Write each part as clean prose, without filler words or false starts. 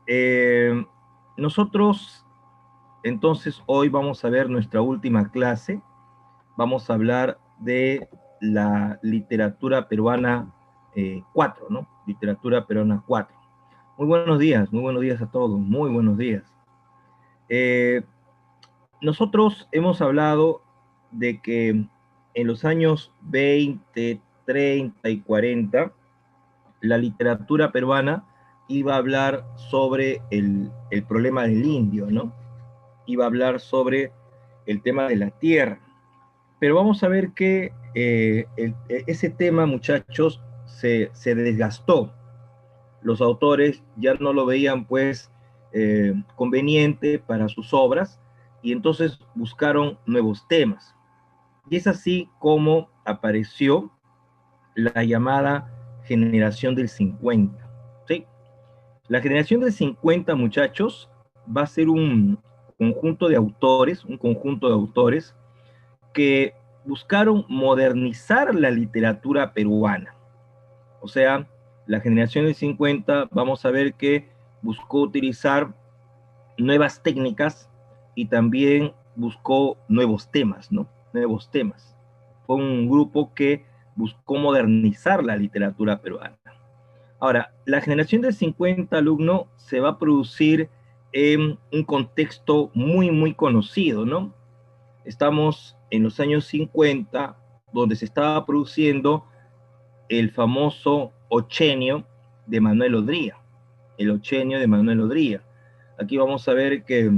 Eh, nosotros, entonces, hoy vamos a ver nuestra última clase. Vamos a hablar de la literatura peruana 4, ¿no? Literatura peruana 4. Muy buenos días a todos, muy buenos días. Eh, nosotros hemos hablado de que en los años 20, 30 y 40, la literatura peruana iba a hablar sobre el problema del indio, ¿no? Iba a hablar sobre el tema de la tierra. Pero vamos a ver que ese tema, muchachos, se desgastó. Los autores ya no lo veían, pues, conveniente para sus obras y entonces buscaron nuevos temas. Y es así como apareció la llamada generación del 50. ¿Sí? La generación del 50, muchachos, va a ser un conjunto de autores que buscaron modernizar la literatura peruana. O sea, la generación del 50, vamos a ver que buscó utilizar nuevas técnicas y también buscó nuevos temas, ¿no? Nuevos temas. Fue un grupo que buscó modernizar la literatura peruana. Ahora, la generación del 50, alumno, se va a producir en un contexto muy, muy conocido, ¿no? Estamos en los años 50, donde se estaba produciendo el famoso ochenio de Manuel Odría, el ochenio de Manuel Odría. Aquí vamos a ver que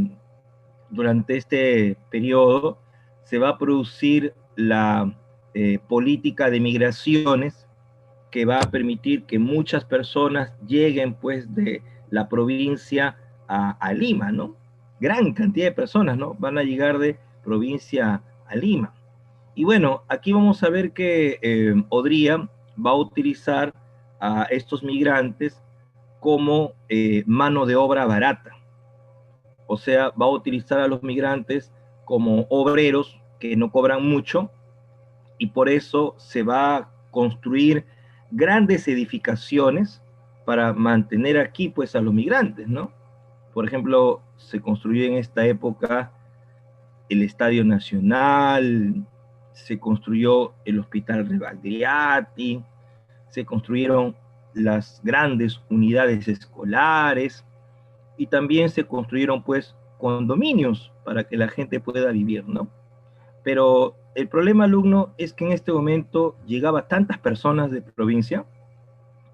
durante este periodo se va a producir la política de migraciones que va a permitir que muchas personas lleguen pues de la provincia a Lima, ¿no? Gran cantidad de personas, ¿no? Van a llegar de provincia a Lima. Y bueno, aquí vamos a ver que Odría va a utilizar a estos migrantes como mano de obra barata. O sea, va a utilizar a los migrantes como obreros que no cobran mucho y por eso se va a construir grandes edificaciones para mantener aquí pues a los migrantes, ¿no? Por ejemplo, se construyó en esta época el Estadio Nacional, se construyó el Hospital Rebagliati, se construyeron las grandes unidades escolares y también se construyeron pues condominios para que la gente pueda vivir, ¿no? Pero el problema, alumno, es que en este momento llegaba tantas personas de provincia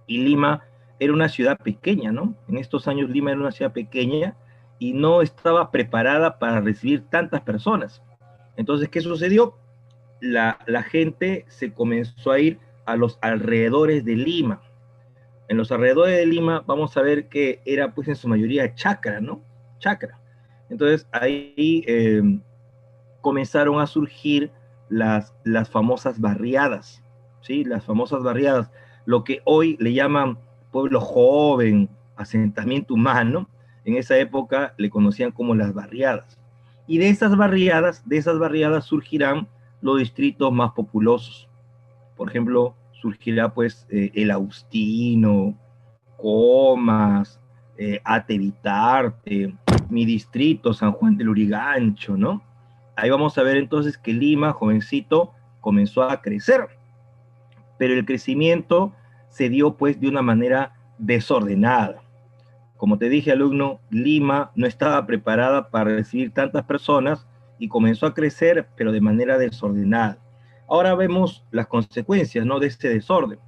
y Lima era una ciudad pequeña, ¿no? En estos años Lima era una ciudad pequeña y no estaba preparada para recibir tantas personas. Entonces, ¿qué sucedió? La gente se comenzó a ir a los alrededores de Lima. En los alrededores de Lima vamos a ver que era pues en su mayoría chacra, ¿no? Chacra. Entonces ahí comenzaron a surgir las famosas barriadas, ¿sí? Las famosas barriadas, lo que hoy le llaman pueblo joven, asentamiento humano, en esa época le conocían como las barriadas. Y de esas barriadas surgirán los distritos más populosos. Por ejemplo, surgirá pues el Agustino, Comas, Atevitarte, mi distrito, San Juan del Urigancho, ¿no? Ahí vamos a ver entonces que Lima, jovencito, comenzó a crecer, pero el crecimiento se dio pues de una manera desordenada. Como te dije, alumno, Lima no estaba preparada para recibir tantas personas y comenzó a crecer, pero de manera desordenada. Ahora vemos las consecuencias, ¿no?, de este desorden.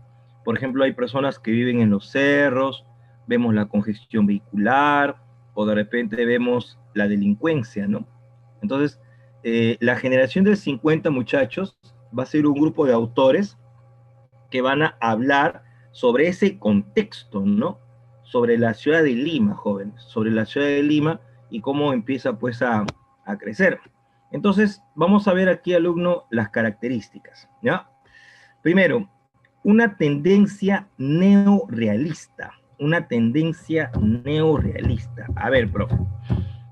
Por ejemplo, hay personas que viven en los cerros, vemos la congestión vehicular o de repente vemos la delincuencia, ¿no? Entonces, la generación del 50, muchachos, va a ser un grupo de autores que van a hablar sobre ese contexto, ¿no? Sobre la ciudad de Lima, jóvenes, sobre la ciudad de Lima y cómo empieza pues a crecer. Entonces, vamos a ver aquí, alumno, las características, ¿ya? Primero, una tendencia neorealista, una tendencia neorealista. A ver, profe,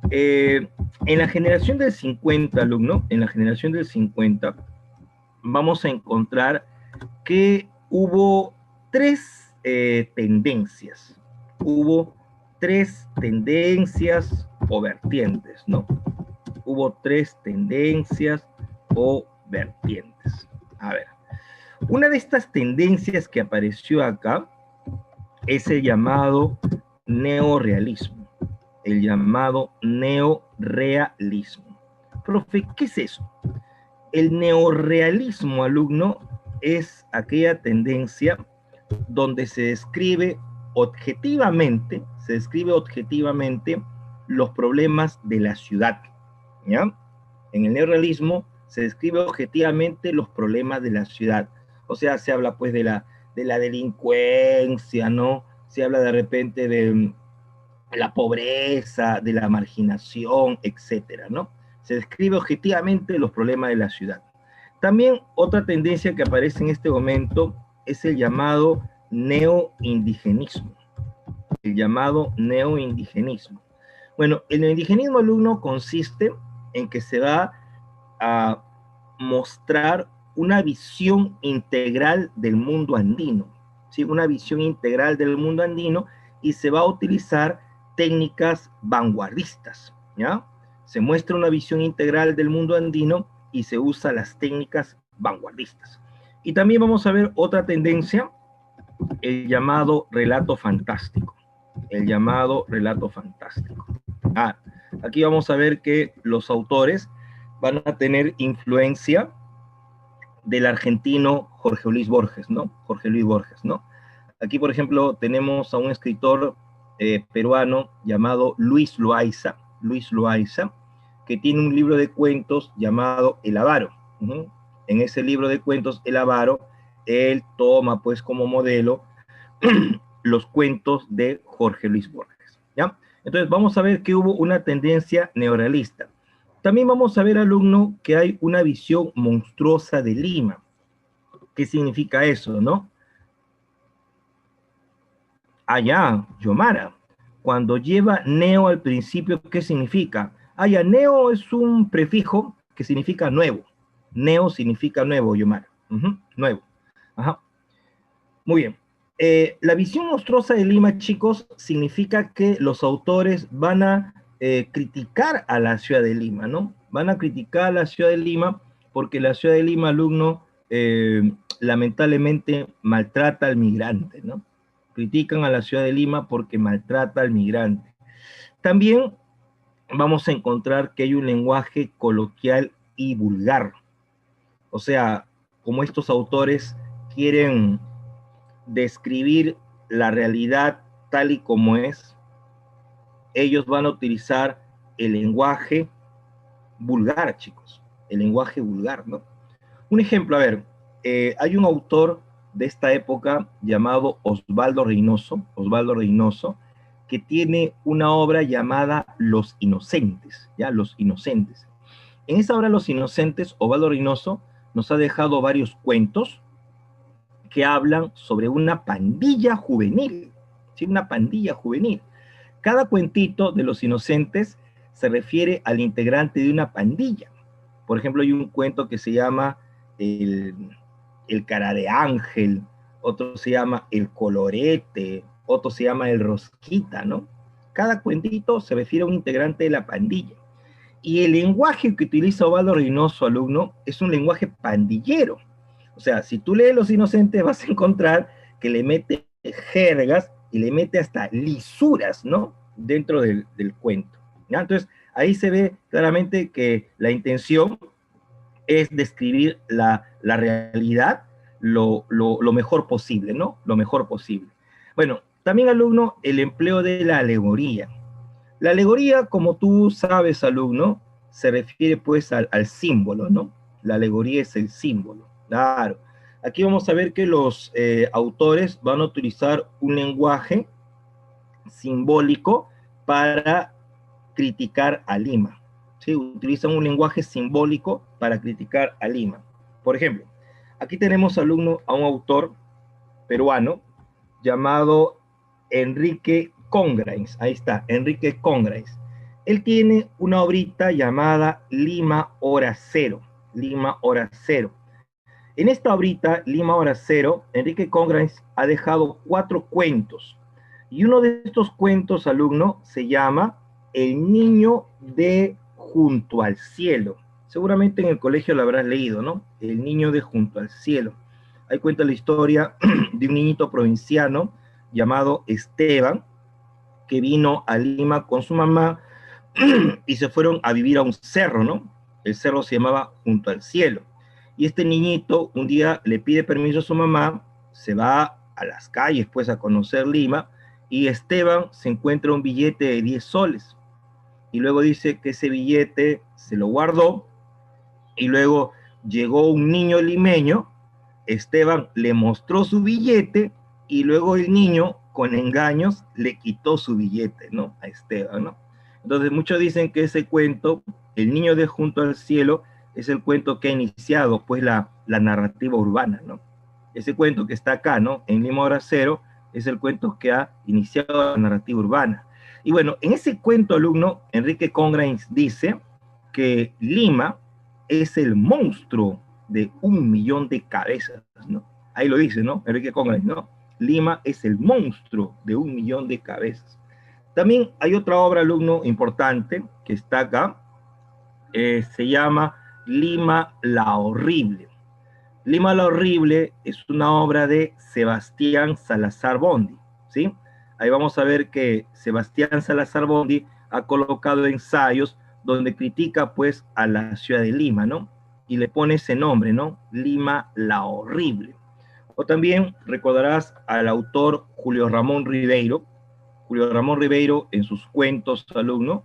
en la generación del 50, alumno, en la generación del 50, vamos a encontrar que hubo tres tendencias. Hubo tres tendencias o vertientes, ¿no? Hubo tres tendencias o vertientes. A ver, una de estas tendencias que apareció acá es el llamado neorrealismo. El llamado neorrealismo. Profe, ¿qué es eso? El neorrealismo, alumno, es aquella tendencia donde se describe objetivamente los problemas de la ciudad, ¿ya? En el neorrealismo se describe objetivamente los problemas de la ciudad. O sea, se habla pues de la delincuencia, ¿no? Se habla de repente de la pobreza, de la marginación, etcétera, ¿no? Se describe objetivamente los problemas de la ciudad. También otra tendencia que aparece en este momento es el llamado neoindigenismo. El llamado neoindigenismo. Bueno, el neoindigenismo, alumno, consiste en que se va a mostrar una visión integral del mundo andino, ¿sí? Una visión integral del mundo andino, y se va a utilizar técnicas vanguardistas, ¿ya? Se muestra una visión integral del mundo andino y se usa las técnicas vanguardistas. Y también vamos a ver otra tendencia, el llamado relato fantástico. El llamado relato fantástico. Aquí vamos a ver que los autores van a tener influencia del argentino Jorge Luis Borges, ¿no? Jorge Luis Borges, ¿no? Aquí, por ejemplo, tenemos a un escritor peruano llamado Luis Loaiza, que tiene un libro de cuentos llamado El Avaro. En ese libro de cuentos, El Avaro, él toma pues como modelo los cuentos de Jorge Luis Borges, ¿ya? Entonces vamos a ver que hubo una tendencia neorrealista. También vamos a ver, alumno, que hay una visión monstruosa de Lima. ¿Qué significa eso, no? Ya, Yomara. Cuando lleva neo al principio, ¿qué significa? Ya, neo es un prefijo que significa nuevo. Neo significa nuevo, Yomara. Nuevo. Ajá. Muy bien. La visión monstruosa de Lima, chicos, significa que los autores van a criticar a la ciudad de Lima, ¿no? Van a criticar a la ciudad de Lima porque la ciudad de Lima, alumno, lamentablemente maltrata al migrante, ¿no? Critican a la ciudad de Lima porque maltrata al migrante. También vamos a encontrar que hay un lenguaje coloquial y vulgar. O sea, como estos autores quieren describir la realidad tal y como es, ellos van a utilizar el lenguaje vulgar, chicos. El lenguaje vulgar, ¿no? Un ejemplo, a ver, hay un autor de esta época llamado Osvaldo Reynoso, que tiene una obra llamada Los Inocentes, ¿ya? Los Inocentes. En esa obra Los Inocentes, Osvaldo Reynoso nos ha dejado varios cuentos que hablan sobre una pandilla juvenil, ¿sí? Una pandilla juvenil. Cada cuentito de Los Inocentes se refiere al integrante de una pandilla. Por ejemplo, hay un cuento que se llama el Cara de Ángel, otro se llama El Colorete, otro se llama El Rosquita, ¿no? Cada cuentito se refiere a un integrante de la pandilla. Y el lenguaje que utiliza Osvaldo Reynoso, alumno, es un lenguaje pandillero. O sea, si tú lees Los Inocentes vas a encontrar que le mete jergas y le mete hasta lisuras, ¿no? Dentro del cuento, ¿ya? Entonces, ahí se ve claramente que la intención es describir la realidad lo mejor posible, ¿no? Lo mejor posible. Bueno, también, alumno, el empleo de la alegoría. La alegoría, como tú sabes, alumno, se refiere pues al símbolo, ¿no? La alegoría es el símbolo, claro. Aquí vamos a ver que los autores van a utilizar un lenguaje simbólico para criticar a Lima. ¿Sí? Utilizan un lenguaje simbólico para criticar a Lima. Por ejemplo, aquí tenemos, alumno, a un autor peruano llamado Enrique Congrains. Ahí está, Enrique Congrains. Él tiene una obrita llamada Lima Hora Cero. Lima Hora Cero. En esta obrita, Lima Hora Cero, Enrique Congrains ha dejado 4 cuentos. Y uno de estos cuentos, alumno, se llama El niño de Junto al cielo. Seguramente en el colegio lo habrás leído, ¿no? El niño de Junto al cielo. Ahí cuenta la historia de un niñito provinciano llamado Esteban, que vino a Lima con su mamá y se fueron a vivir a un cerro, ¿no? El cerro se llamaba Junto al cielo. Y este niñito un día le pide permiso a su mamá, se va a las calles pues a conocer Lima, y Esteban se encuentra un billete de 10 soles. Y luego dice que ese billete se lo guardó, y luego llegó un niño limeño, Esteban le mostró su billete, y luego el niño, con engaños, le quitó su billete, ¿no? A Esteban, ¿no? Entonces muchos dicen que ese cuento, El niño de Junto al cielo, es el cuento que ha iniciado pues la narrativa urbana, ¿no? Ese cuento que está acá, ¿no? En Lima Hora Cero, es el cuento que ha iniciado la narrativa urbana. Y bueno, en ese cuento, alumno, Enrique Congrains dice que Lima es el monstruo de 1 millón de cabezas, ¿no? Ahí lo dice, ¿no? Enrique Congrains, ¿no? Lima es el monstruo de 1 millón de cabezas. También hay otra obra, alumno, importante que está acá, se llama Lima la Horrible. Lima la Horrible es una obra de Sebastián Salazar Bondy, ¿sí? Ahí vamos a ver que Sebastián Salazar Bondy ha colocado ensayos donde critica pues a la ciudad de Lima, ¿no? Y le pone ese nombre, ¿no? Lima la Horrible. O también recordarás al autor Julio Ramón Ribeiro. Julio Ramón Ribeiro, en sus cuentos, alumno,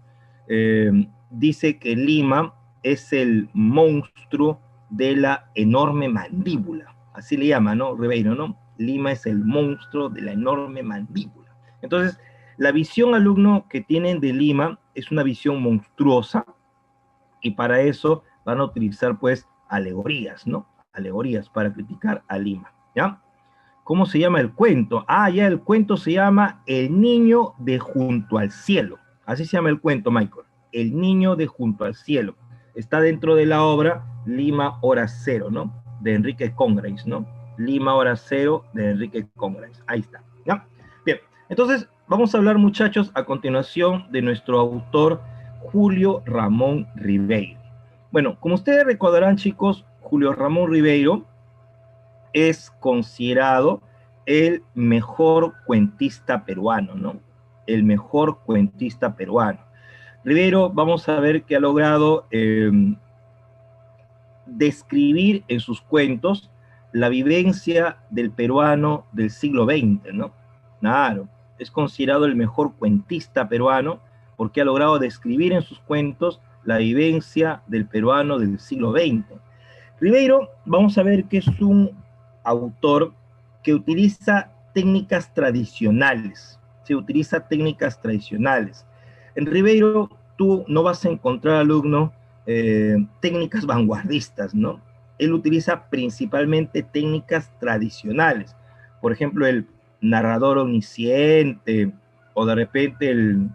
dice que Lima es el monstruo de la enorme mandíbula. Así le llama, ¿no? Ribeiro, ¿no? Lima es el monstruo de la enorme mandíbula. Entonces, la visión, alumno, que tienen de Lima es una visión monstruosa, y para eso van a utilizar, pues, alegorías, ¿no? Alegorías para criticar a Lima, ¿ya? ¿Cómo se llama el cuento? Ah, ya, el cuento se llama El niño de Junto al cielo. Así se llama el cuento, Michael. El niño de Junto al cielo. Está dentro de la obra Lima Hora Cero, ¿no? De Enrique Congrains, ¿no? Lima Hora Cero de Enrique Congrains. Ahí está, ¿ya? Bien, entonces vamos a hablar, muchachos, a continuación de nuestro autor Julio Ramón Ribeiro. Bueno, como ustedes recordarán, chicos, Julio Ramón Ribeiro es considerado el mejor cuentista peruano, ¿no? El mejor cuentista peruano. Ribeiro, vamos a ver que ha logrado describir en sus cuentos la vivencia del peruano del siglo XX, ¿no? Claro, es considerado el mejor cuentista peruano porque ha logrado describir en sus cuentos la vivencia del peruano del siglo XX. Ribeiro, vamos a ver que es un autor que utiliza técnicas tradicionales, se utiliza técnicas tradicionales. En Ribeiro tú no vas a encontrar, alumno, técnicas vanguardistas, ¿no? Él utiliza principalmente técnicas tradicionales, por ejemplo, el narrador omnisciente, o de repente el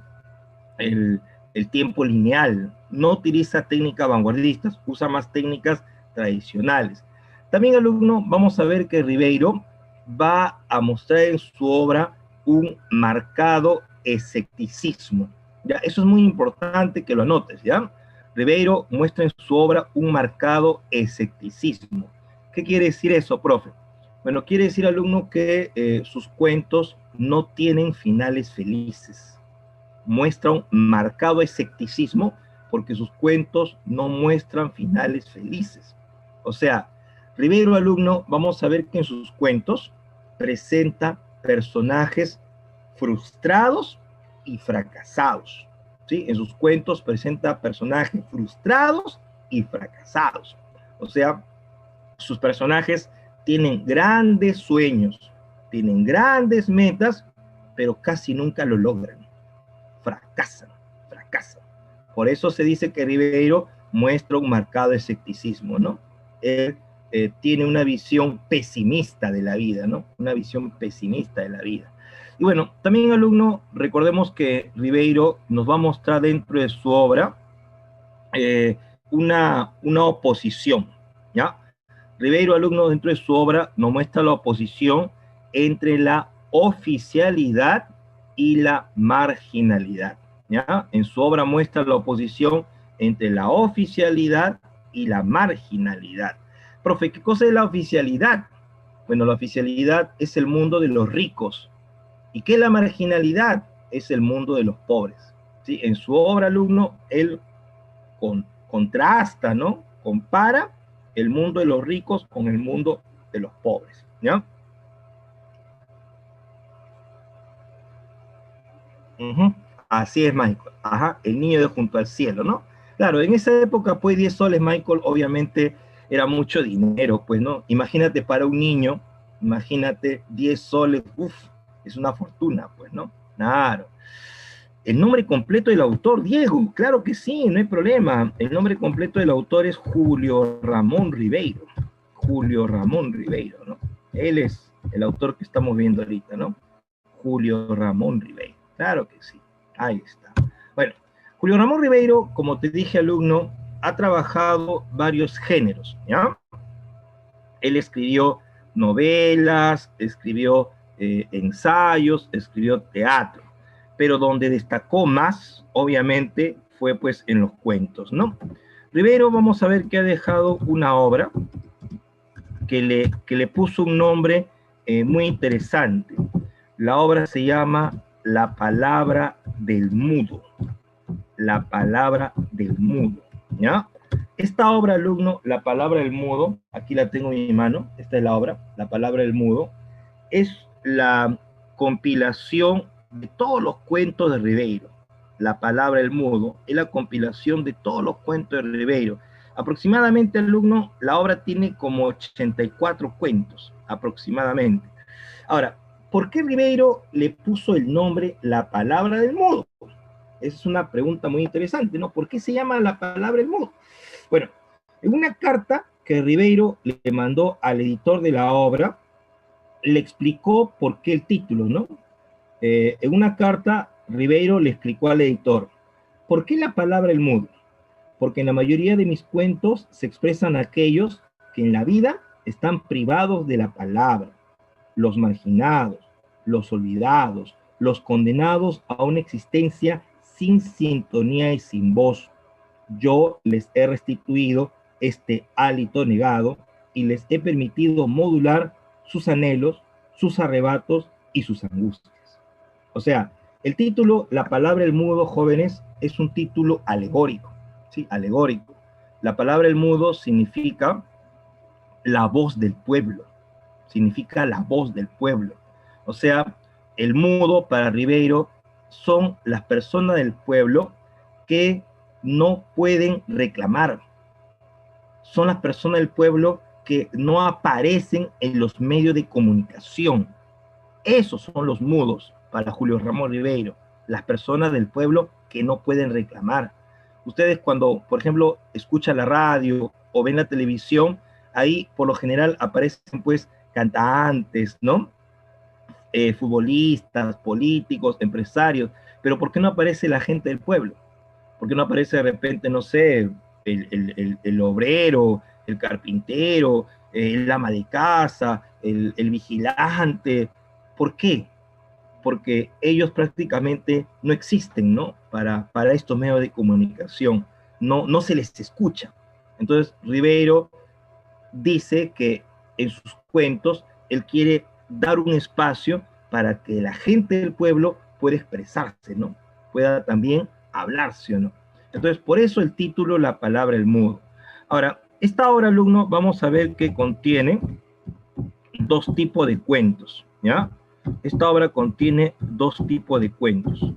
tiempo lineal. No utiliza técnicas vanguardistas, usa más técnicas tradicionales. También, alumno, vamos a ver que Ribeiro va a mostrar en su obra un marcado escepticismo. ¿Ya? Eso es muy importante que lo anotes, ¿ya? Ribeiro muestra en su obra un marcado escepticismo. ¿Qué quiere decir eso, profe? Bueno, quiere decir, alumno, que sus cuentos no tienen finales felices. Muestra un marcado escepticismo porque sus cuentos no muestran finales felices. O sea, Ribeiro, alumno, vamos a ver que en sus cuentos presenta personajes frustrados y fracasados. ¿Sí? En sus cuentos presenta personajes frustrados y fracasados. O sea, sus personajes tienen grandes sueños, tienen grandes metas, pero casi nunca lo logran. Fracasan. Por eso se dice que Ribeiro muestra un marcado escepticismo, ¿no? Él tiene una visión pesimista de la vida, ¿no? Una visión pesimista de la vida. Y bueno, también, alumno, recordemos que Ribeiro nos va a mostrar dentro de su obra una oposición, ¿ya? Ribeiro, alumno, dentro de su obra nos muestra la oposición entre la oficialidad y la marginalidad. ¿Ya? En su obra muestra la oposición entre la oficialidad y la marginalidad. Profe, ¿qué cosa es la oficialidad? Bueno, la oficialidad es el mundo de los ricos. ¿Y qué es la marginalidad? Es el mundo de los pobres. ¿Sí? En su obra, alumno, él contrasta, ¿no? Compara el mundo de los ricos con el mundo de los pobres. ¿Ya? Uh-huh. Así es, Michael. Ajá, el niño de junto al cielo, ¿no? Claro, en esa época, pues 10 soles, Michael, obviamente era mucho dinero, pues, ¿no? Imagínate para un niño, imagínate 10 soles, uff, es una fortuna, pues, ¿no? Claro. El nombre completo del autor, Diego, claro que sí, no hay problema. El nombre completo del autor es Julio Ramón Ribeiro. Julio Ramón Ribeiro, ¿no? Él es el autor que estamos viendo ahorita, ¿no? Julio Ramón Ribeiro. Claro que sí. Ahí está. Bueno, Julio Ramón Ribeiro, como te dije, alumno, ha trabajado varios géneros, ¿ya? Él escribió novelas, escribió ensayos, escribió teatro, pero donde destacó más, obviamente, fue pues en los cuentos, ¿no? Ribeiro, vamos a ver que ha dejado una obra que le puso un nombre muy interesante. La obra se llama La palabra del mudo. La palabra del mudo, ¿ya? Esta obra, alumno, La palabra del mudo, aquí la tengo en mi mano, esta es la obra, La palabra del mudo, es la compilación de todos los cuentos de Ribeiro. La palabra del mudo es la compilación de todos los cuentos de Ribeiro. Aproximadamente, alumno, la obra tiene como 84 cuentos, aproximadamente. Ahora, ¿por qué Ribeiro le puso el nombre La palabra del mudo? Esa es una pregunta muy interesante, ¿no? ¿Por qué se llama La palabra del mudo? Bueno, en una carta que Ribeiro le mandó al editor de la obra, le explicó por qué el título, ¿no? En una carta, Ribeiro le explicó al editor, ¿por qué la palabra el mudo? Porque en la mayoría de mis cuentos se expresan aquellos que en la vida están privados de la palabra, los marginados, los olvidados, los condenados a una existencia sin sintonía y sin voz. Yo les he restituido este hálito negado y les he permitido modular sus anhelos, sus arrebatos y sus angustias. O sea, el título, La palabra del mudo, jóvenes, es un título alegórico, ¿sí? Alegórico. La palabra del mudo significa la voz del pueblo, significa la voz del pueblo. O sea, el mudo para Ribeiro son las personas del pueblo que no pueden reclamar, son las personas del pueblo que no aparecen en los medios de comunicación. Esos son los mudos para Julio Ramón Ribeiro, las personas del pueblo que no pueden reclamar. Ustedes cuando, por ejemplo, escuchan la radio o ven la televisión, ahí por lo general aparecen pues cantantes, ¿no? Futbolistas, políticos, empresarios, pero ¿por qué no aparece la gente del pueblo? ¿Por qué no aparece de repente, no sé, el obrero, el carpintero, el ama de casa, el vigilante? ¿Por qué? Porque ellos prácticamente no existen, ¿no? Para estos medios de comunicación, no se les escucha. Entonces, Ribeiro dice que en sus cuentos él quiere dar un espacio para que la gente del pueblo pueda expresarse, ¿no? Pueda también hablarse, ¿o no? Entonces, por eso el título, La palabra del mudo. Ahora, esta obra, alumno, vamos a ver que contiene dos tipos de cuentos, ¿ya? Esta obra contiene dos tipos de cuentos.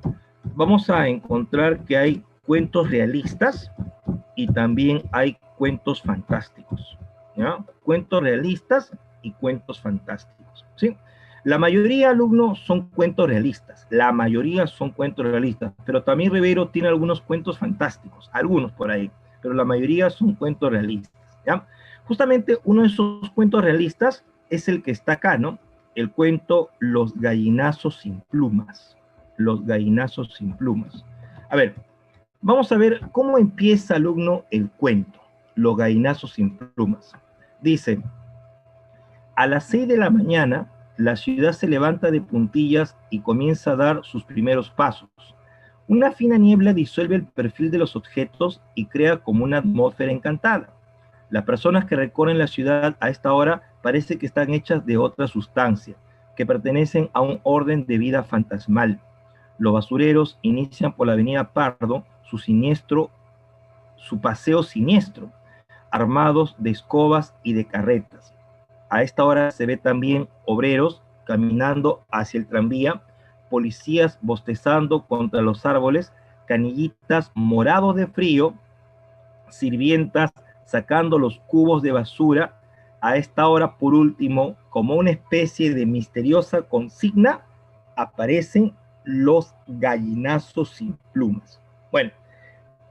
Vamos a encontrar que hay cuentos realistas y también hay cuentos fantásticos, ¿ya? Cuentos realistas y cuentos fantásticos, ¿sí? La mayoría, alumnos, son cuentos realistas. La mayoría son cuentos realistas, pero también Ribeiro tiene algunos cuentos fantásticos, algunos por ahí, pero la mayoría son cuentos realistas, ¿ya? Justamente uno de esos cuentos realistas es el que está acá, ¿no? El cuento Los gallinazos sin plumas. Los gallinazos sin plumas. A ver, vamos a ver cómo empieza, alumno, el cuento, Los gallinazos sin plumas. Dice, a las 6 de la mañana la ciudad se levanta de puntillas y comienza a dar sus primeros pasos. Una fina niebla disuelve el perfil de los objetos y crea como una atmósfera encantada. Las personas que recorren la ciudad a esta hora parece que están hechas de otra sustancia, que pertenecen a un orden de vida fantasmal. Los basureros inician por la avenida Pardo su paseo siniestro, armados de escobas y de carretas. A esta hora se ve también obreros caminando hacia el tranvía, policías bostezando contra los árboles, canillitas morados de frío, sirvientas sacando los cubos de basura. A esta hora, por último, como una especie de misteriosa consigna, aparecen los gallinazos sin plumas. Bueno,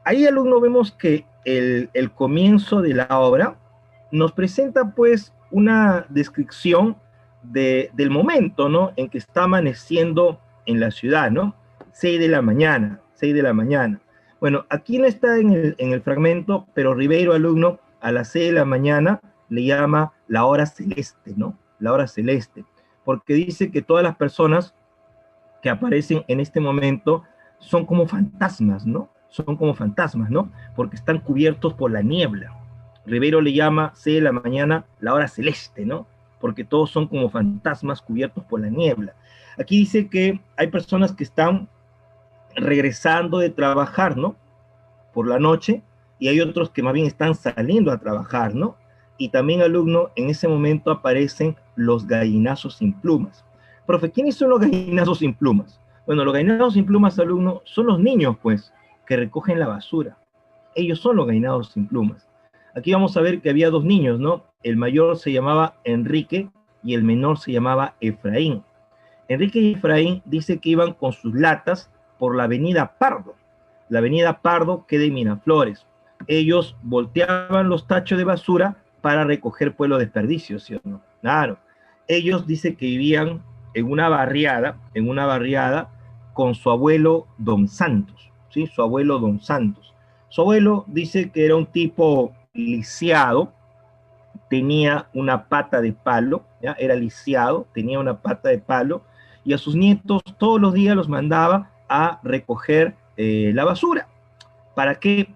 ahí, alumno, vemos que el comienzo de la obra nos presenta pues una descripción del momento, ¿no?, en que está amaneciendo en la ciudad, ¿no? 6 de la mañana, 6 de la mañana. Bueno, aquí no está en el fragmento, pero Ribeiro, alumno, a las 6 de la mañana le llama la hora celeste, ¿no? La hora celeste, porque dice que todas las personas que aparecen en este momento son como fantasmas, ¿no? Son como fantasmas, ¿no? Porque están cubiertos por la niebla. Ribeiro le llama 6 de la mañana la hora celeste, ¿no? Porque todos son como fantasmas cubiertos por la niebla. Aquí dice que hay personas que están regresando de trabajar, ¿no?, por la noche, y hay otros que más bien están saliendo a trabajar, ¿no? Y también, alumno, en ese momento aparecen los gallinazos sin plumas. Profe, ¿quiénes son los gallinazos sin plumas? Bueno, los gallinazos sin plumas, alumno, son los niños, pues, que recogen la basura. Ellos son los gallinazos sin plumas. Aquí vamos a ver que había dos niños, ¿no? El mayor se llamaba Enrique y el menor se llamaba Efraín. Enrique y Efraín dice que iban con sus latas por la avenida Pardo. La avenida Pardo queda en Miraflores. Ellos volteaban los tachos de basura para recoger pues los desperdicios, ¿sí o no? Claro. Ellos dicen que vivían en una barriada con su abuelo Don Santos, ¿sí? Su abuelo Don Santos. Su abuelo dice que era un tipo lisiado, tenía una pata de palo, ¿ya? Era lisiado, tenía una pata de palo, y a sus nietos todos los días los mandaba a recoger la basura. ¿Para qué?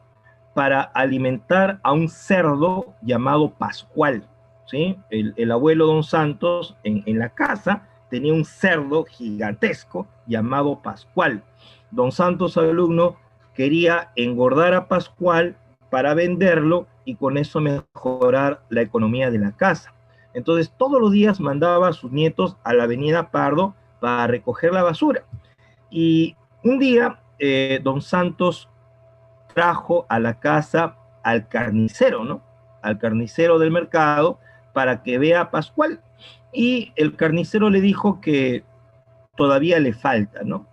Para alimentar a un cerdo llamado Pascual, ¿sí? El abuelo Don Santos en la casa tenía un cerdo gigantesco llamado Pascual. Don Santos, alumno, quería engordar a Pascual para venderlo y con eso mejorar la economía de la casa. Entonces, todos los días mandaba a sus nietos a la avenida Pardo para recoger la basura. Y un día, Don Santos trajo a la casa al carnicero, ¿no? Al carnicero del mercado para que vea a Pascual. Y el carnicero le dijo que todavía le falta, ¿no?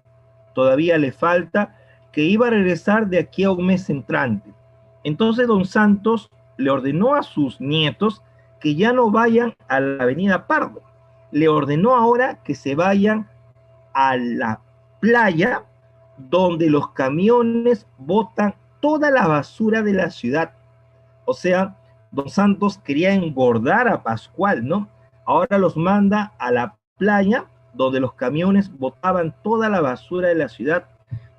Todavía le falta, que iba a regresar de aquí a un mes entrante. Entonces Don Santos le ordenó a sus nietos que ya no vayan a la avenida Pardo. Le ordenó ahora que se vayan a la playa donde los camiones botan toda la basura de la ciudad. O sea, Don Santos quería engordar a Pascual, ¿no? Ahora los manda a la playa donde los camiones botaban toda la basura de la ciudad.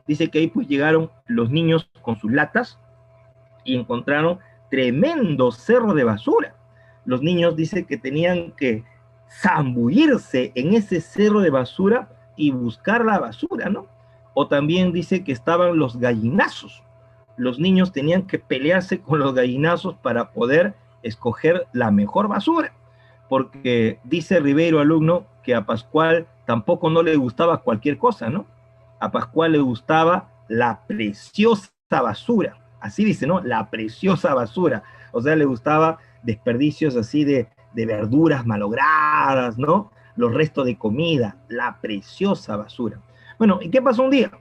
Dice que ahí pues llegaron los niños con sus latas y encontraron tremendo cerro de basura. Los niños dicen que tenían que zambullirse en ese cerro de basura y buscar la basura, ¿no? O también dice que estaban los gallinazos. Los niños tenían que pelearse con los gallinazos para poder escoger la mejor basura, porque dice Ribeiro, alumno, que a Pascual tampoco no le gustaba cualquier cosa, ¿no? A Pascual le gustaba la preciosa basura, así dice, ¿no? La preciosa basura, o sea, le gustaba desperdicios así de verduras malogradas, ¿no? Los restos de comida, la preciosa basura. Bueno, ¿y qué pasó un día?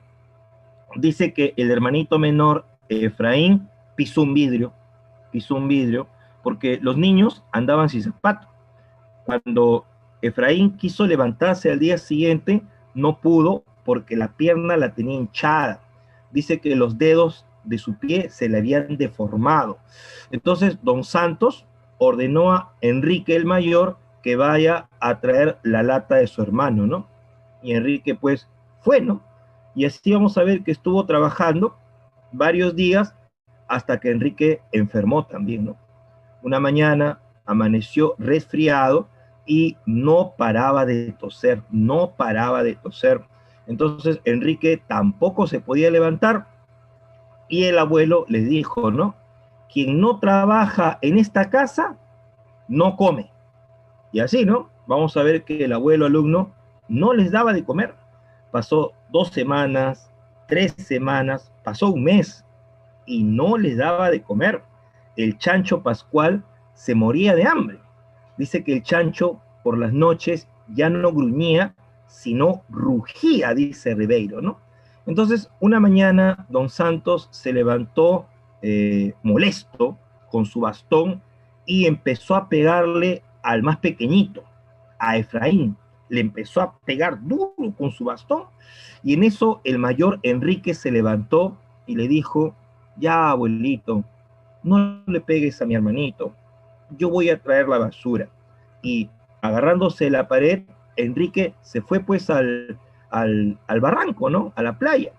Dice que el hermanito menor, Efraín, pisó un vidrio, porque los niños andaban sin zapatos. Cuando Efraín quiso levantarse al día siguiente, no pudo porque la pierna la tenía hinchada. Dice que los dedos de su pie se le habían deformado. Entonces, Don Santos ordenó a Enrique el mayor que vaya a traer la lata de su hermano, ¿no? Y Enrique pues fue, ¿no? Y así vamos a ver que estuvo trabajando varios días hasta que Enrique enfermó también, ¿no? Una mañana amaneció resfriado y no paraba de toser, no paraba de toser. Entonces Enrique tampoco se podía levantar y el abuelo le dijo, ¿no? Quien no trabaja en esta casa, no come. Y así, ¿no? Vamos a ver que el abuelo alumno no les daba de comer. Pasó 2 semanas, 3 semanas, pasó un mes y no les daba de comer. El chancho Pascual se moría de hambre. Dice que el chancho por las noches ya no gruñía, sino rugía, dice Ribeiro, ¿no? Entonces, una mañana, don Santos se levantó molesto con su bastón y empezó a pegarle al más pequeñito, a Efraín. Le empezó a pegar duro con su bastón y en eso el mayor Enrique se levantó y le dijo, ya abuelito, no le pegues a mi hermanito, yo voy a traer la basura. Y agarrándose la pared, Enrique se fue pues al barranco, ¿no? A la playa.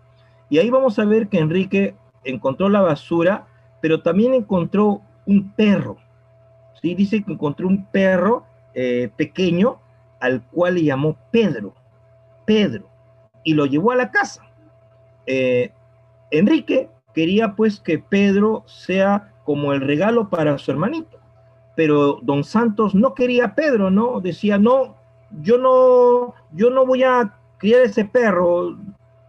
Y ahí vamos a ver que Enrique encontró la basura, pero también encontró un perro. ¿Sí? Dice que encontró un perro pequeño al cual le llamó Pedro. Pedro. Y lo llevó a la casa. Eh, Enrique quería pues que Pedro sea como el regalo para su hermanito, pero don Santos no quería a Pedro, ¿no? Decía, no, yo no voy a criar ese perro,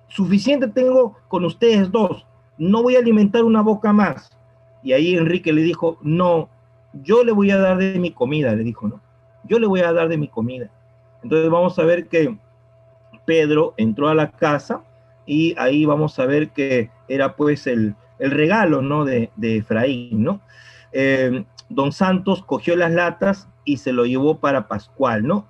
suficiente tengo con ustedes dos, no voy a alimentar una boca más. Y ahí Enrique le dijo, no, yo le voy a dar de mi comida, le dijo, ¿no? Yo le voy a dar de mi comida. Entonces vamos a ver que Pedro entró a la casa y ahí vamos a ver que era pues el regalo, ¿no? De Efraín, ¿no? Don Santos cogió las latas y se lo llevó para Pascual, ¿no?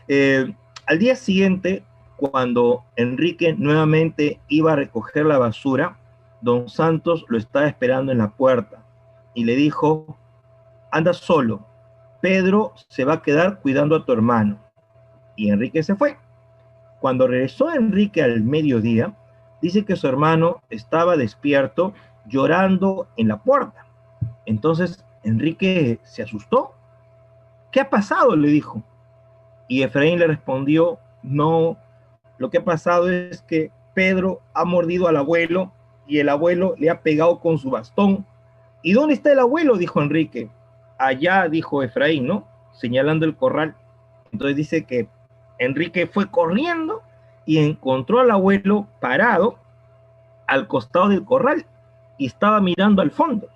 Al día siguiente, cuando Enrique nuevamente iba a recoger la basura, don Santos lo estaba esperando en la puerta y le dijo, anda solo, Pedro se va a quedar cuidando a tu hermano. Y Enrique se fue. Cuando regresó Enrique al mediodía, dice que su hermano estaba despierto llorando en la puerta. Entonces Enrique se asustó. ¿Qué ha pasado?, le dijo. Y Efraín le respondió, no, lo que ha pasado es que Pedro ha mordido al abuelo y el abuelo le ha pegado con su bastón. ¿Y dónde está el abuelo?, dijo Enrique. Allá, dijo Efraín, ¿no? Señalando el corral. Entonces dice que Enrique fue corriendo y encontró al abuelo parado al costado del corral y estaba mirando al fondo.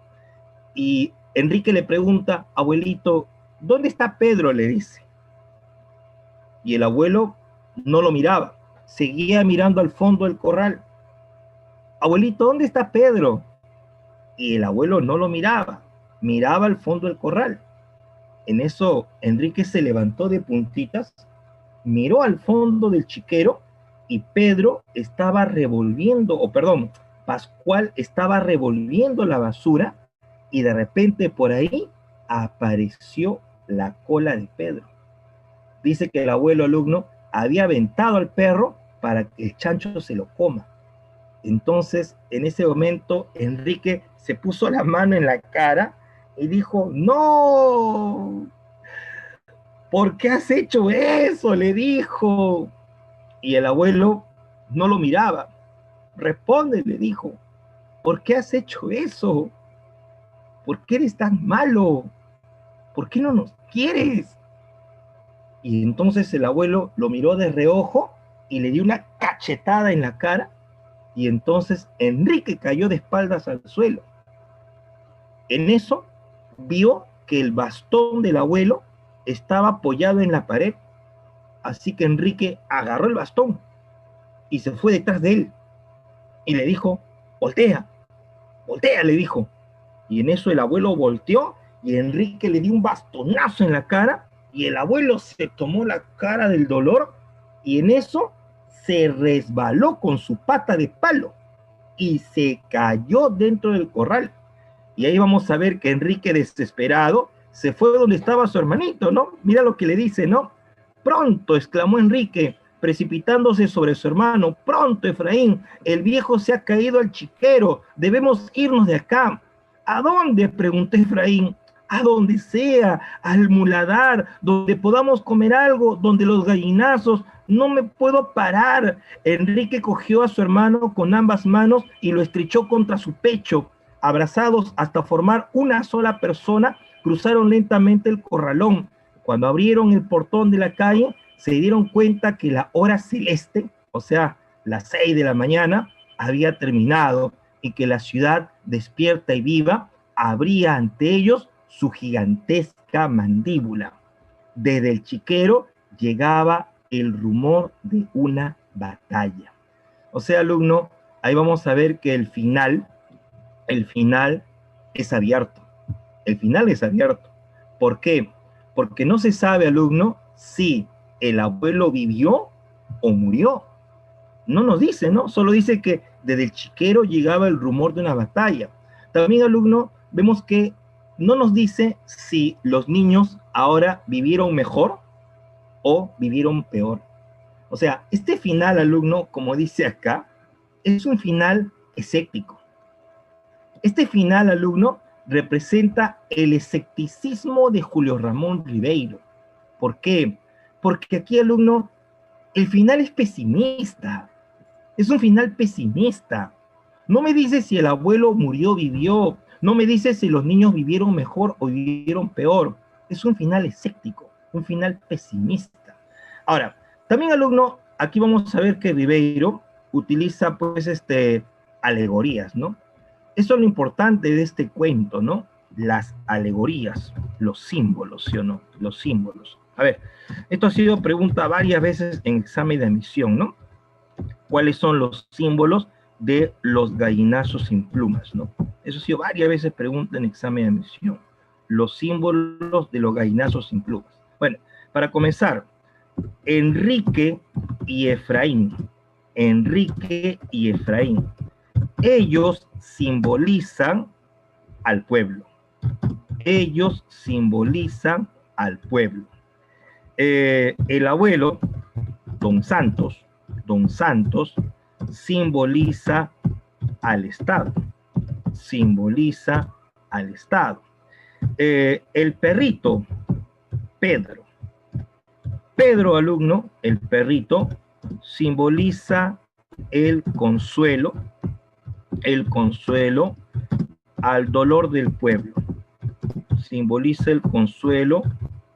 Y Enrique le pregunta, abuelito, ¿dónde está Pedro?, le dice. Y el abuelo no lo miraba, seguía mirando al fondo del corral. Abuelito, ¿dónde está Pedro? Y el abuelo no lo miraba, miraba al fondo del corral. En eso Enrique se levantó de puntitas, miró al fondo del chiquero y Pedro estaba revolviendo, o perdón, Pascual estaba revolviendo la basura y de repente por ahí apareció la cola de Pedro. Dice que el abuelo alumno había aventado al perro para que el chancho se lo coma. Entonces, en ese momento, Enrique se puso la mano en la cara y dijo, no, ¿por qué has hecho eso?, le dijo. Y el abuelo no lo miraba. Responde, le dijo, ¿por qué has hecho eso? ¿Por qué eres tan malo? ¿Por qué no nos quieres? Y entonces el abuelo lo miró de reojo y le dio una cachetada en la cara y entonces Enrique cayó de espaldas al suelo. En eso vio que el bastón del abuelo estaba apoyado en la pared, así que Enrique agarró el bastón y se fue detrás de él y le dijo, voltea, voltea, le dijo. Y en eso el abuelo volteó y Enrique le dio un bastonazo en la cara y el abuelo se tomó la cara del dolor y en eso se resbaló con su pata de palo y se cayó dentro del corral. Y ahí vamos a ver que Enrique, desesperado, se fue donde estaba su hermanito, ¿no? Mira lo que le dice, ¿no? Pronto, exclamó Enrique, precipitándose sobre su hermano. Pronto, Efraín, el viejo se ha caído al chiquero. Debemos irnos de acá. ¿A dónde? Preguntó Efraín. A donde sea, al muladar, donde podamos comer algo, donde los gallinazos. No me puedo parar. Enrique cogió a su hermano con ambas manos y lo estrechó contra su pecho. Abrazados hasta formar una sola persona, cruzaron lentamente el corralón. Cuando abrieron el portón de la calle, se dieron cuenta que la hora celeste, o sea, las 6 de la mañana, había terminado y que la ciudad, despierta y viva, abría ante ellos su gigantesca mandíbula. Desde el chiquero llegaba el rumor de una batalla. O sea, alumno, ahí vamos a ver que el final es abierto. El final es abierto. ¿Por qué? Porque no se sabe, alumno, si el abuelo vivió o murió. No nos dice, ¿no? Solo dice que desde el chiquero llegaba el rumor de una batalla. También, alumno, vemos que no nos dice si los niños ahora vivieron mejor o vivieron peor. O sea, este final, alumno, como dice acá, es un final escéptico. Este final, alumno, representa el escepticismo de Julio Ramón Ribeiro. ¿Por qué? Porque aquí, alumno, el final es pesimista. Es un final pesimista. No me dice si el abuelo murió o vivió. No me dice si los niños vivieron mejor o vivieron peor. Es un final escéptico, un final pesimista. Ahora, también, alumno, aquí vamos a ver que Ribeiro utiliza, pues, alegorías, ¿no? Eso es lo importante de este cuento, ¿no? Las alegorías, los símbolos, ¿sí o no? Los símbolos. A ver, esto ha sido pregunta varias veces en examen de admisión, ¿no? ¿Cuáles son los símbolos de los gallinazos sin plumas, ¿no? Eso ha sido varias veces pregunta en examen de admisión. Los símbolos de los gallinazos sin plumas. Bueno, para comenzar, Enrique y Efraín. Enrique y Efraín. Ellos simbolizan al pueblo. Ellos simbolizan al pueblo. El abuelo, Don Santos, simboliza al Estado. Simboliza al Estado. El perrito, Pedro. Pedro, alumno, el perrito, simboliza el consuelo al dolor del pueblo. Simboliza el consuelo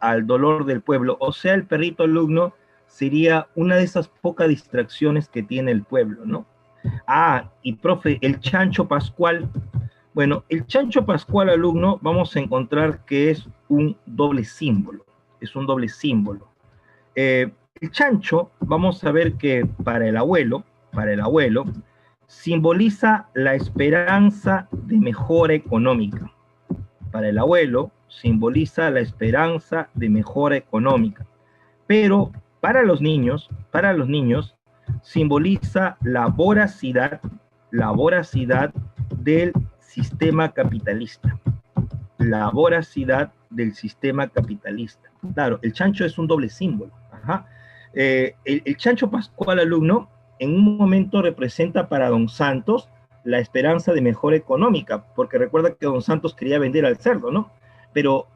al dolor del pueblo. O sea, el perrito, alumno, sería una de esas pocas distracciones que tiene el pueblo, ¿no? Ah, y profe, el chancho pascual. Bueno, el chancho pascual, alumno, vamos a encontrar que es un doble símbolo. Es un doble símbolo. El chancho, vamos a ver que para el abuelo, simboliza la esperanza de mejora económica. Para el abuelo, simboliza la esperanza de mejora económica. Pero para los niños, simboliza la voracidad del sistema capitalista. La voracidad del sistema capitalista. Claro, el chancho es un doble símbolo. Ajá. El chancho pascual, alumno, en un momento representa para Don Santos la esperanza de mejora económica, porque recuerda que Don Santos quería vender al cerdo, ¿no? Pero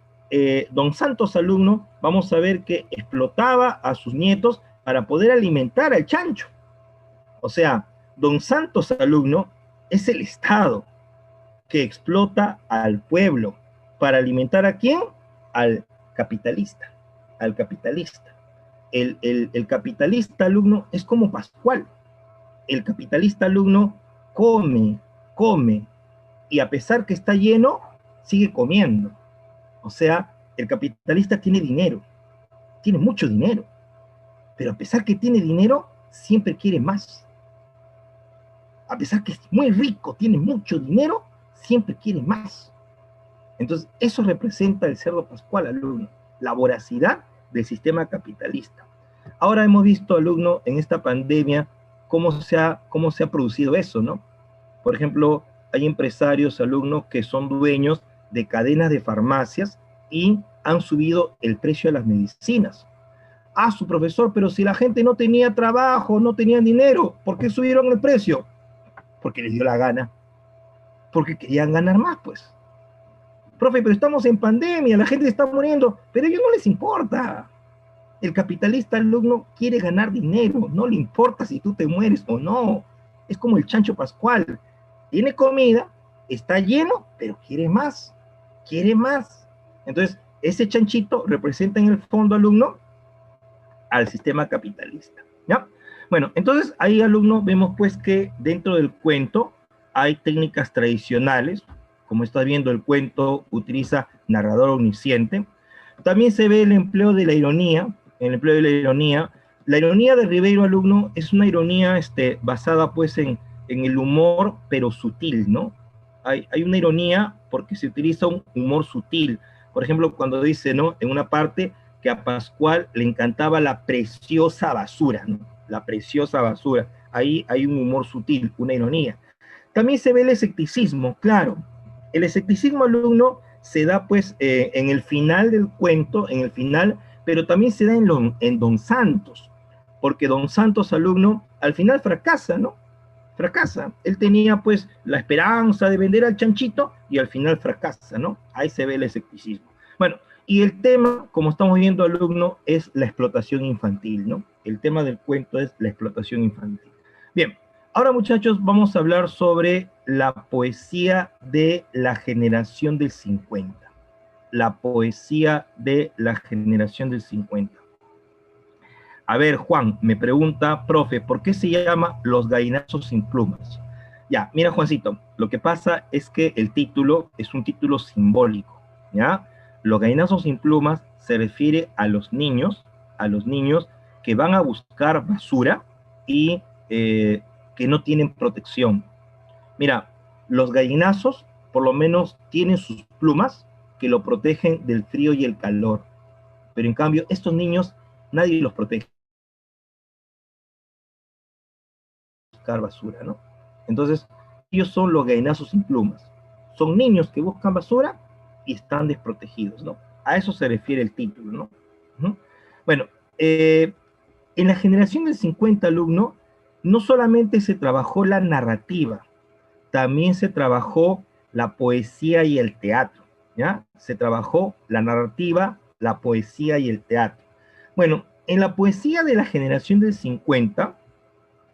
Don Santos, alumno, vamos a ver que explotaba a sus nietos para poder alimentar al chancho. O sea, Don Santos, alumno, es el Estado que explota al pueblo para alimentar ¿a quién? Al capitalista. Al capitalista. El capitalista, alumno, es como Pascual. El capitalista, alumno, come, y a pesar que está lleno, sigue comiendo. O sea, el capitalista tiene dinero, tiene mucho dinero, pero a pesar que tiene dinero, siempre quiere más. A pesar que es muy rico, tiene mucho dinero, siempre quiere más. Entonces, eso representa el cerdo pascual, alumno, la voracidad del sistema capitalista. Ahora hemos visto, alumno, en esta pandemia, cómo se ha producido eso, ¿no? Por ejemplo, hay empresarios, alumnos, que son dueños de cadenas de farmacias y han subido el precio de las medicinas. Ah, su profesor, pero si la gente no tenía trabajo, no tenía dinero, ¿por qué subieron el precio? Porque les dio la gana, porque querían ganar más, pues. Profe, pero estamos en pandemia, la gente está muriendo, pero a ellos no les importa. El capitalista alumno quiere ganar dinero, no le importa si tú te mueres o no. Es como el chancho pascual. Tiene comida, está lleno, pero quiere más, quiere más. Entonces, ese chanchito representa en el fondo alumno al sistema capitalista, ¿ya? Bueno, entonces ahí alumno vemos pues que dentro del cuento hay técnicas tradicionales, como estás viendo el cuento utiliza narrador omnisciente, también se ve el empleo de la ironía, el empleo de la ironía. La ironía de Ribeiro alumno es una ironía basada pues en el humor, pero sutil, ¿no? Hay una ironía porque se utiliza un humor sutil. Por ejemplo, cuando dice, ¿no? En una parte que a Pascual le encantaba la preciosa basura, ¿no? La preciosa basura. Ahí hay un humor sutil, una ironía. También se ve el escepticismo, claro. El escepticismo alumno se da pues en el final del cuento, en el final, pero también se da en Don Santos, porque Don Santos alumno al final fracasa, ¿no? Fracasa. Él tenía pues la esperanza de vender al chanchito y al final fracasa, ¿no? Ahí se ve el escepticismo. Bueno, y el tema, como estamos viendo alumno, es la explotación infantil, ¿no? El tema del cuento es la explotación infantil. Bien, ahora muchachos vamos a hablar sobre la poesía de la generación del 50. La poesía de la generación del 50. A ver, Juan, me pregunta, profe, ¿por qué se llama Los gallinazos sin plumas? Ya, mira, Juancito, lo que pasa es que el título es un título simbólico, ¿ya? Los gallinazos sin plumas se refiere a los niños que van a buscar basura y que no tienen protección. Mira, los gallinazos por lo menos tienen sus plumas que lo protegen del frío y el calor, pero en cambio estos niños nadie los protege. Buscar basura, ¿no? Entonces, ellos son los gallinazos sin plumas. Son niños que buscan basura y están desprotegidos, ¿no? A eso se refiere el título, ¿no? Uh-huh. Bueno, en la generación del 50 alumno, no solamente se trabajó la narrativa, también se trabajó la poesía y el teatro, ¿ya? Se trabajó la narrativa, la poesía y el teatro. Bueno, en la poesía de la generación del 50,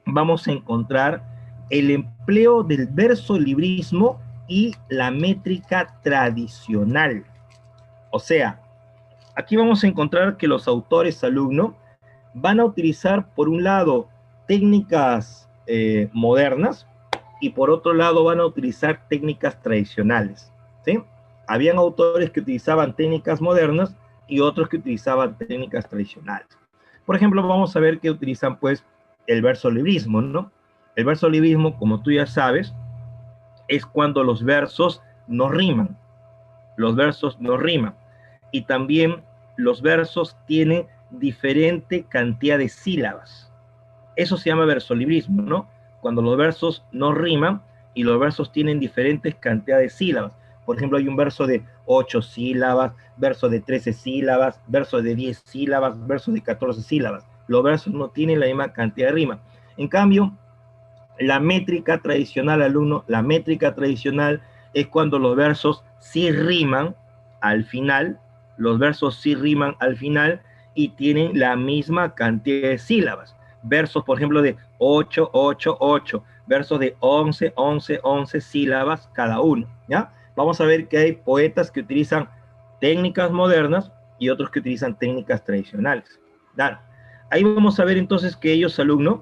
vamos a encontrar el empleo del verso librismo y la métrica tradicional. O sea, aquí vamos a encontrar que los autores alumno van a utilizar por un lado técnicas modernas y por otro lado van a utilizar técnicas tradicionales, ¿sí? Habían autores que utilizaban técnicas modernas y otros que utilizaban técnicas tradicionales. Por ejemplo, vamos a ver que utilizan pues el verso librismo, ¿no? El verso librismo, como tú ya sabes, es cuando los versos no riman. Los versos no riman. Y también los versos tienen diferente cantidad de sílabas. Eso se llama versolibrismo, ¿no? Cuando los versos no riman y los versos tienen diferentes cantidades de sílabas. Por ejemplo, hay un verso de 8 sílabas, verso de 13 sílabas, verso de 10 sílabas, verso de 14 sílabas. Los versos no tienen la misma cantidad de rima. En cambio, la métrica tradicional, alumno, la métrica tradicional es cuando los versos sí riman al final, los versos sí riman al final y tienen la misma cantidad de sílabas. Versos, por ejemplo, de 8, 8, 8, versos de 11, 11, 11 sílabas cada uno, ¿ya? Vamos a ver que hay poetas que utilizan técnicas modernas y otros que utilizan técnicas tradicionales. Claro. Ahí vamos a ver entonces que ellos, alumnos,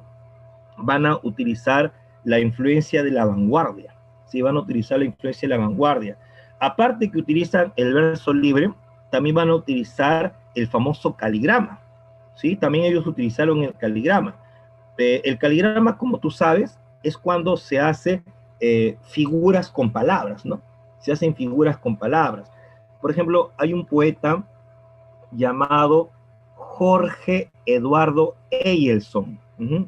van a utilizar la influencia de la vanguardia, ¿sí? Van a utilizar la influencia de la vanguardia. Aparte que utilizan el verso libre, también van a utilizar el famoso caligrama, ¿sí? También ellos utilizaron el caligrama. El caligrama, como tú sabes, es cuando se hace figuras con palabras, ¿no? Se hacen figuras con palabras. Por ejemplo, hay un poeta llamado Jorge Eduardo Eyelson.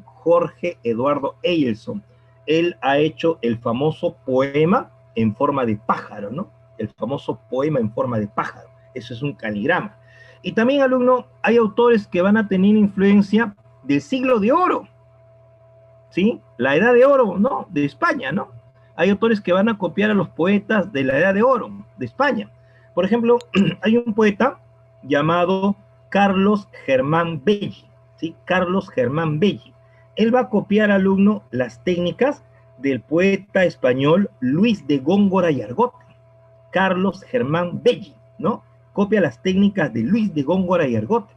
Jorge Eduardo Eyelson. Él ha hecho el famoso poema en forma de pájaro, ¿no? El famoso poema en forma de pájaro. Eso es un caligrama. Y también, alumno, hay autores que van a tener influencia del siglo de oro, ¿sí? La edad de oro, ¿no? De España, ¿no? Hay autores que van a copiar a los poetas de la edad de oro de España. Por ejemplo, hay un poeta llamado Carlos Germán Belli, ¿sí? Carlos Germán Belli. Él va a copiar, alumno, las técnicas del poeta español Luis de Góngora y Argote. Carlos Germán Belli, ¿no? Copia las técnicas de Luis de Góngora y Argote.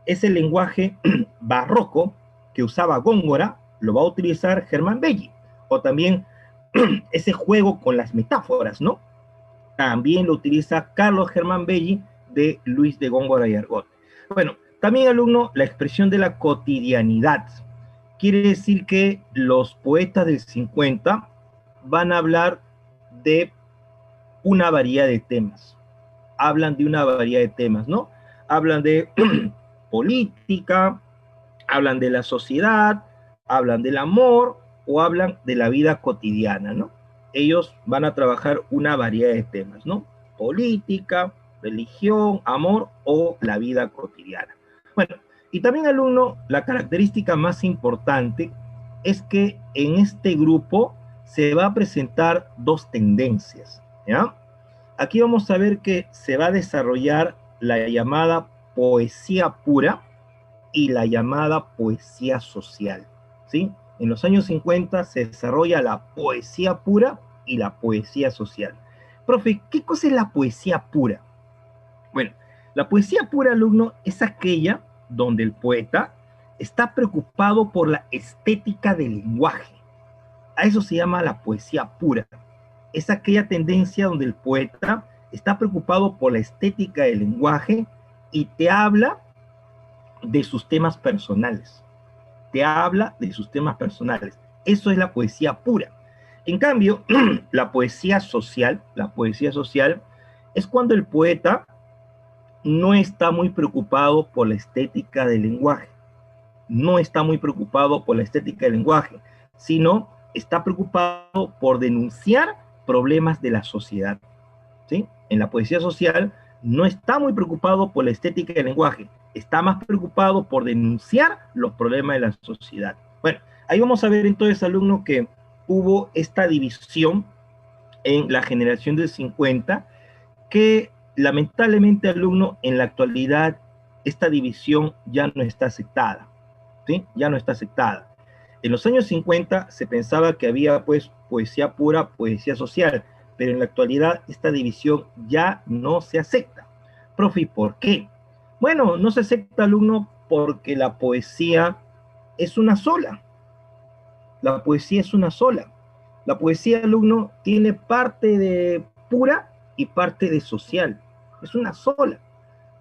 Ese lenguaje barroco que usaba Góngora lo va a utilizar Germán Belli. O también ese juego con las metáforas, ¿no? También lo utiliza Carlos Germán Belli de Luis de Góngora y Argote. Bueno, también, alumno, la expresión de la cotidianidad. Quiere decir que los poetas del 50 van a hablar de una variedad de temas. Hablan de una variedad de temas, ¿no? Hablan de política, hablan de la sociedad, hablan del amor o hablan de la vida cotidiana, ¿no? Ellos van a trabajar una variedad de temas, ¿no? Política, religión, amor o la vida cotidiana. Bueno, y también, alumno, la característica más importante es que en este grupo se va a presentar dos tendencias, ¿ya? Aquí vamos a ver que se va a desarrollar la llamada poesía pura y la llamada poesía social, ¿sí? En los años 50 se desarrolla la poesía pura y la poesía social. Profe, ¿qué cosa es la poesía pura? Bueno, la poesía pura, alumno, es aquella donde el poeta está preocupado por la estética del lenguaje. A eso se llama la poesía pura. Es aquella tendencia donde el poeta está preocupado por la estética del lenguaje y te habla de sus temas personales. Te habla de sus temas personales. Eso es la poesía pura. En cambio, la poesía social es cuando el poeta no está muy preocupado por la estética del lenguaje. No está muy preocupado por la estética del lenguaje, sino está preocupado por denunciar problemas de la sociedad, ¿sí? En la poesía social no está muy preocupado por la estética del lenguaje, está más preocupado por denunciar los problemas de la sociedad. Bueno, ahí vamos a ver entonces, alumno, que hubo esta división en la generación del 50, que lamentablemente, alumno, en la actualidad esta división ya no está aceptada, ¿sí? Ya no está aceptada. En los años 50 se pensaba que había pues poesía pura, poesía social, pero en la actualidad esta división ya no se acepta. Profe, ¿por qué? Bueno, no se acepta, alumno, porque la poesía es una sola. La poesía es una sola. La poesía, alumno, tiene parte de pura y parte de social. Es una sola.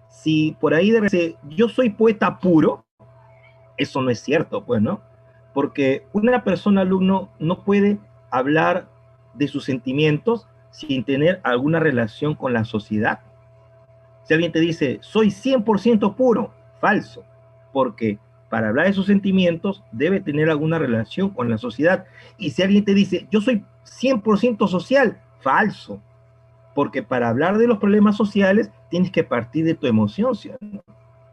Si por ahí dice, yo soy poeta puro, eso no es cierto, pues, ¿no? Porque una persona, alumno, no puede hablar de sus sentimientos sin tener alguna relación con la sociedad. Si alguien te dice, soy 100% puro, falso, porque para hablar de sus sentimientos debe tener alguna relación con la sociedad. Y si alguien te dice, yo soy 100% social, falso, porque para hablar de los problemas sociales tienes que partir de tu emoción, ¿sí?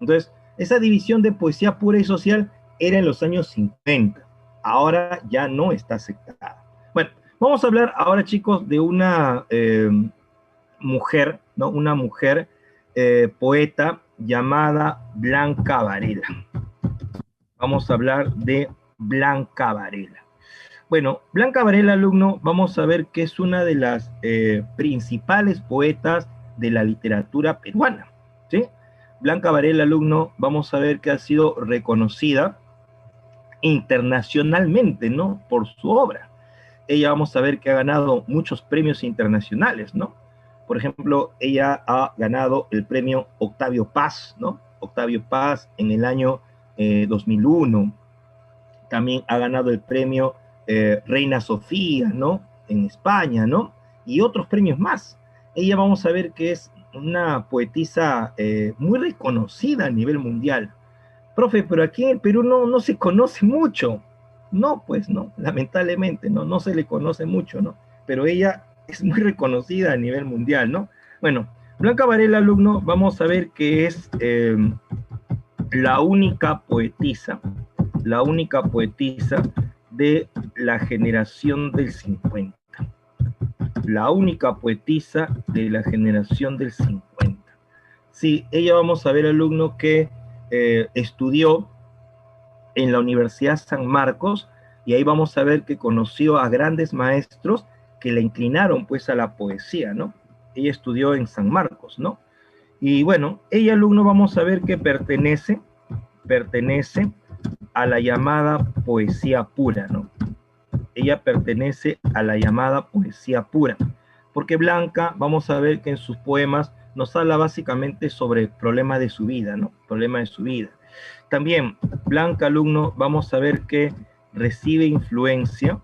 Entonces, esa división de poesía pura y social era en los años 50. Ahora ya no está aceptada. Bueno, vamos a hablar ahora, chicos, de una mujer, ¿no? Una mujer poeta llamada Blanca Varela. Vamos a hablar de Blanca Varela. Bueno, Blanca Varela, alumno, vamos a ver que es una de las principales poetas de la literatura peruana, ¿sí? Blanca Varela, alumno, vamos a ver que ha sido reconocida internacionalmente, ¿no? Por su obra. Ella, vamos a ver que ha ganado muchos premios internacionales, ¿no? Por ejemplo, ella ha ganado el premio Octavio Paz, ¿no? Octavio Paz en el año 2001. También ha ganado el premio Reina Sofía, ¿no? En España, ¿no? Y otros premios más. Ella, vamos a ver que es una poetisa muy reconocida a nivel mundial. Profe, pero aquí en el Perú no se conoce mucho. No, pues no, lamentablemente, no se le conoce mucho, ¿no? Pero ella es muy reconocida a nivel mundial, ¿no? Bueno, Blanca Varela, alumno, vamos a ver que es la única poetisa de la generación del 50. La única poetisa de la generación del 50. Sí, ella vamos a ver, alumno, que estudió en la Universidad San Marcos, y ahí vamos a ver que conoció a grandes maestros que le inclinaron pues a la poesía, ¿no? Ella estudió en San Marcos, ¿no? Y bueno, ella, alumno, vamos a ver que pertenece a la llamada poesía pura, ¿no? Ella pertenece a la llamada poesía pura, porque Blanca, vamos a ver que en sus poemas nos habla básicamente sobre problemas de su vida, ¿no? Problemas de su vida. También, Blanca, alumno, vamos a ver que recibe influencia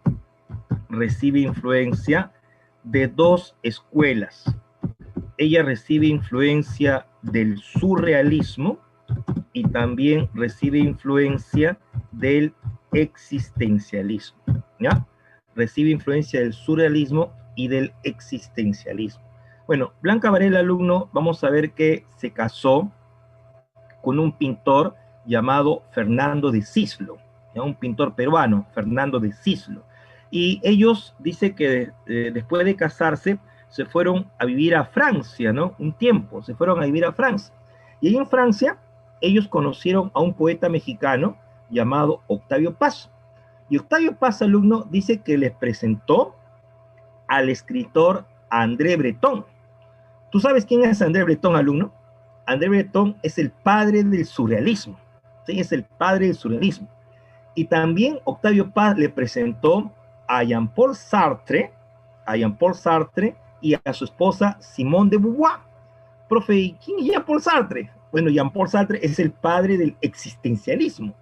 de dos escuelas. Ella recibe influencia del surrealismo y también recibe influencia del existencialismo, ¿ya? Recibe influencia del surrealismo y del existencialismo. Bueno, Blanca Varela, alumno, vamos a ver que se casó con un pintor llamado Fernando de Cislo, ¿ya? Un pintor peruano, Fernando de Cislo. Y ellos, dice que después de casarse, se fueron a vivir a Francia, ¿no? Un tiempo, se fueron a vivir a Francia. Y ahí en Francia, ellos conocieron a un poeta mexicano llamado Octavio Paz. Y Octavio Paz, alumno, dice que les presentó al escritor André Breton. ¿Tú sabes quién es André Breton, alumno? André Breton es el padre del surrealismo. ¿Sí? Es el padre del surrealismo. Y también Octavio Paz le presentó a Jean-Paul Sartre, y a su esposa Simone de Beauvoir. Profe, ¿y quién es Jean-Paul Sartre? Bueno, Jean-Paul Sartre es el padre del existencialismo.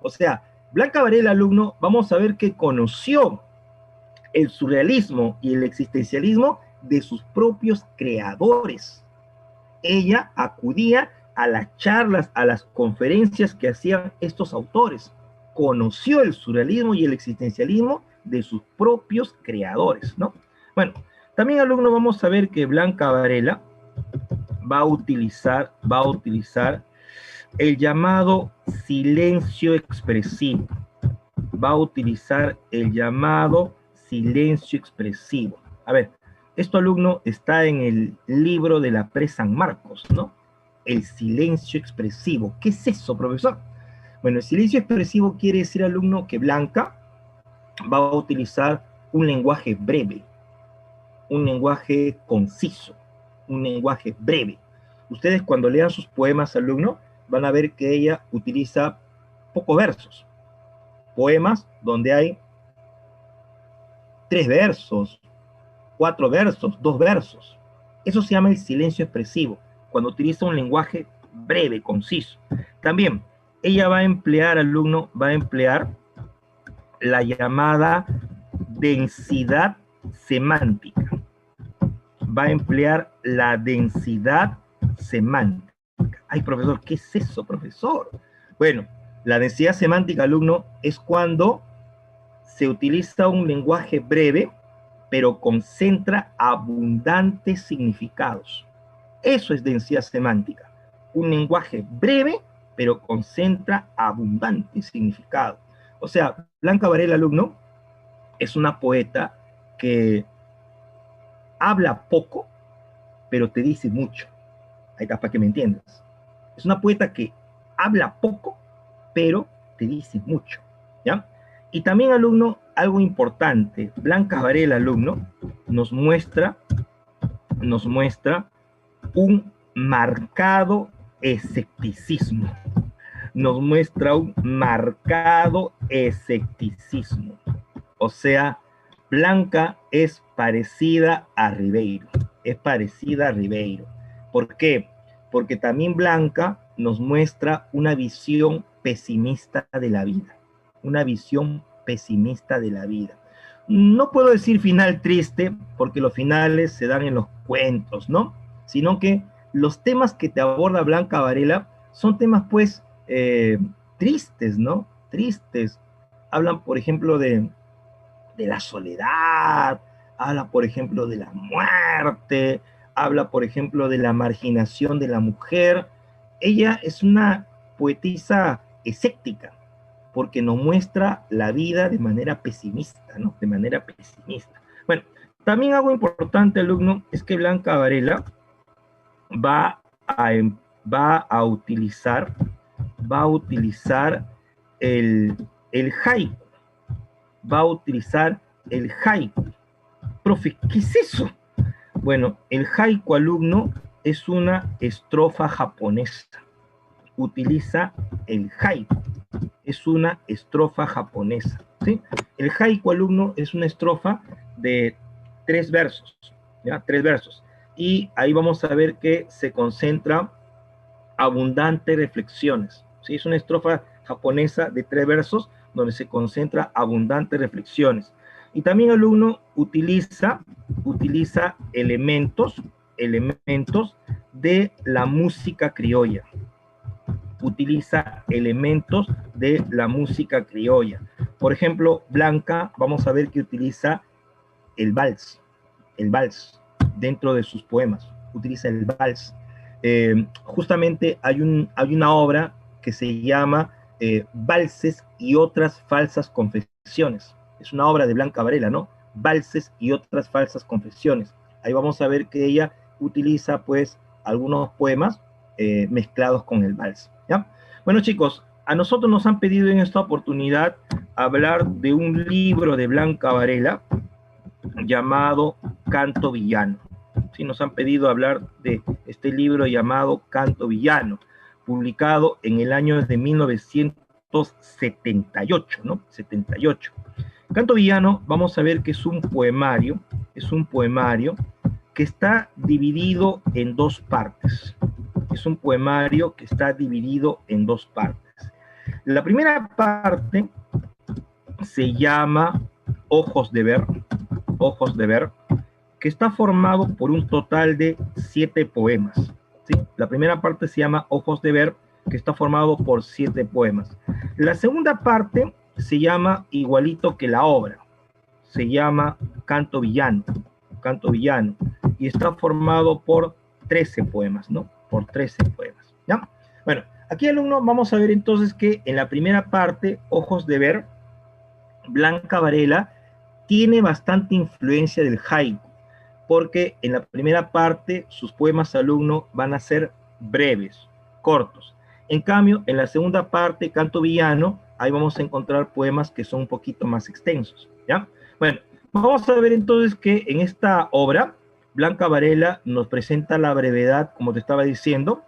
O sea, Blanca Varela, alumno, vamos a ver que conoció el surrealismo y el existencialismo de sus propios creadores. Ella acudía a las charlas, a las conferencias que hacían estos autores. Conoció el surrealismo y el existencialismo de sus propios creadores, ¿no? Bueno, también, alumno, vamos a ver que Blanca Varela va a utilizar el llamado silencio expresivo. Va a utilizar el llamado silencio expresivo. A ver, esto, alumno, está en el libro de la Pre San Marcos, ¿no? El silencio expresivo. ¿Qué es eso, profesor? Bueno, el silencio expresivo quiere decir, alumno, que Blanca va a utilizar un lenguaje breve, un lenguaje conciso, un lenguaje breve. Ustedes, cuando lean sus poemas, alumno, van a ver que ella utiliza pocos versos. Poemas donde hay 3 versos, 4 versos, 2 versos. Eso se llama el silencio expresivo, cuando utiliza un lenguaje breve, conciso. También, ella va a emplear, alumno, va a emplear la llamada densidad semántica. Va a emplear la densidad semántica. Ay, profesor, ¿qué es eso, profesor? Bueno, la densidad semántica, alumno, es cuando se utiliza un lenguaje breve, pero concentra abundantes significados. Eso es densidad semántica. Un lenguaje breve, pero concentra abundantes significados. O sea, Blanca Varela, alumno, es una poeta que habla poco, pero te dice mucho. Ahí está, para que me entiendas. Es una poeta que habla poco, pero te dice mucho, ¿ya? Y también, alumno, algo importante, Blanca Varela, alumno, nos muestra un marcado escepticismo. Nos muestra un marcado escepticismo. O sea, Blanca es parecida a Ribeiro. Es parecida a Ribeiro. ¿Por qué? Porque también Blanca nos muestra una visión pesimista de la vida. Una visión pesimista de la vida. No puedo decir final triste, porque los finales se dan en los cuentos, ¿no? Sino que los temas que te aborda Blanca Varela son temas, pues, tristes, ¿no? Tristes. Hablan, por ejemplo, de la soledad, habla, por ejemplo, de la muerte, habla, por ejemplo, de la marginación de la mujer. Ella es una poetisa escéptica, porque nos muestra la vida de manera pesimista, ¿no? De manera pesimista. Bueno, también algo importante, alumno, es que Blanca Varela va a, va a utilizar, va a utilizar el, el haiku, va a utilizar el haiku. Profe, ¿qué es eso? Bueno, el haiku, alumno, es una estrofa japonesa. Utiliza el haiku. Es una estrofa japonesa, ¿sí? El haiku, alumno, es una estrofa de 3 versos, ¿ya? 3 versos. Y ahí vamos a ver que se concentra abundantes reflexiones, ¿sí? Es una estrofa japonesa de 3 versos donde se concentra abundantes reflexiones. Y también, alumno, utiliza elementos de la música criolla. Utiliza elementos de la música criolla. Por ejemplo, Blanca, vamos a ver que utiliza el vals dentro de sus poemas. Utiliza el vals. Justamente hay una obra que se llama Valses y otras falsas confesiones. Es una obra de Blanca Varela, ¿no? Valses y otras falsas confesiones. Ahí vamos a ver que ella utiliza, pues, algunos poemas mezclados con el vals, ¿ya? Bueno, chicos, a nosotros nos han pedido en esta oportunidad hablar de un libro de Blanca Varela llamado Canto Villano. Sí, nos han pedido hablar de este libro llamado Canto Villano, publicado en el año de 1978, ¿no? 78. Canto Villano, vamos a ver que es un poemario que está dividido en 2 partes. Es un poemario que está dividido en 2 partes. La primera parte se llama Ojos de Ver, que está formado por un total de 7 poemas, ¿sí? La primera parte se llama Ojos de Ver, que está formado por 7 poemas. La segunda parte se llama igualito que la obra, se llama Canto Villano, y está formado por 13 poemas, ¿no? Por 13 poemas, ¿ya? Bueno, aquí, alumno, vamos a ver entonces que en la primera parte, Ojos de Ver, Blanca Varela tiene bastante influencia del haiku, porque en la primera parte sus poemas, alumno, van a ser breves, cortos. En cambio, en la segunda parte, Canto Villano, ahí vamos a encontrar poemas que son un poquito más extensos, ¿ya? Bueno, vamos a ver entonces que en esta obra, Blanca Varela nos presenta la brevedad, como te estaba diciendo,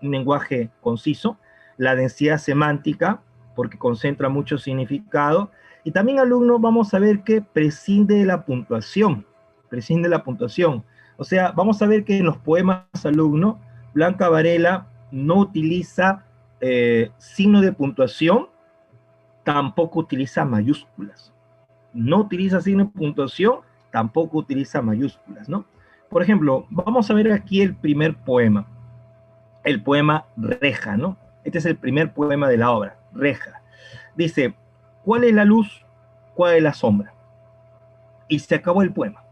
un lenguaje conciso, la densidad semántica, porque concentra mucho significado, y también, alumno, vamos a ver que prescinde de la puntuación, o sea, vamos a ver que en los poemas, alumno, Blanca Varela no utiliza signo de puntuación, tampoco utiliza mayúsculas, ¿no? Por ejemplo, vamos a ver aquí el primer poema, el poema Reja, ¿no? Este es el primer poema de la obra, Reja. Dice, ¿cuál es la luz? ¿Cuál es la sombra? Y se acabó el poema.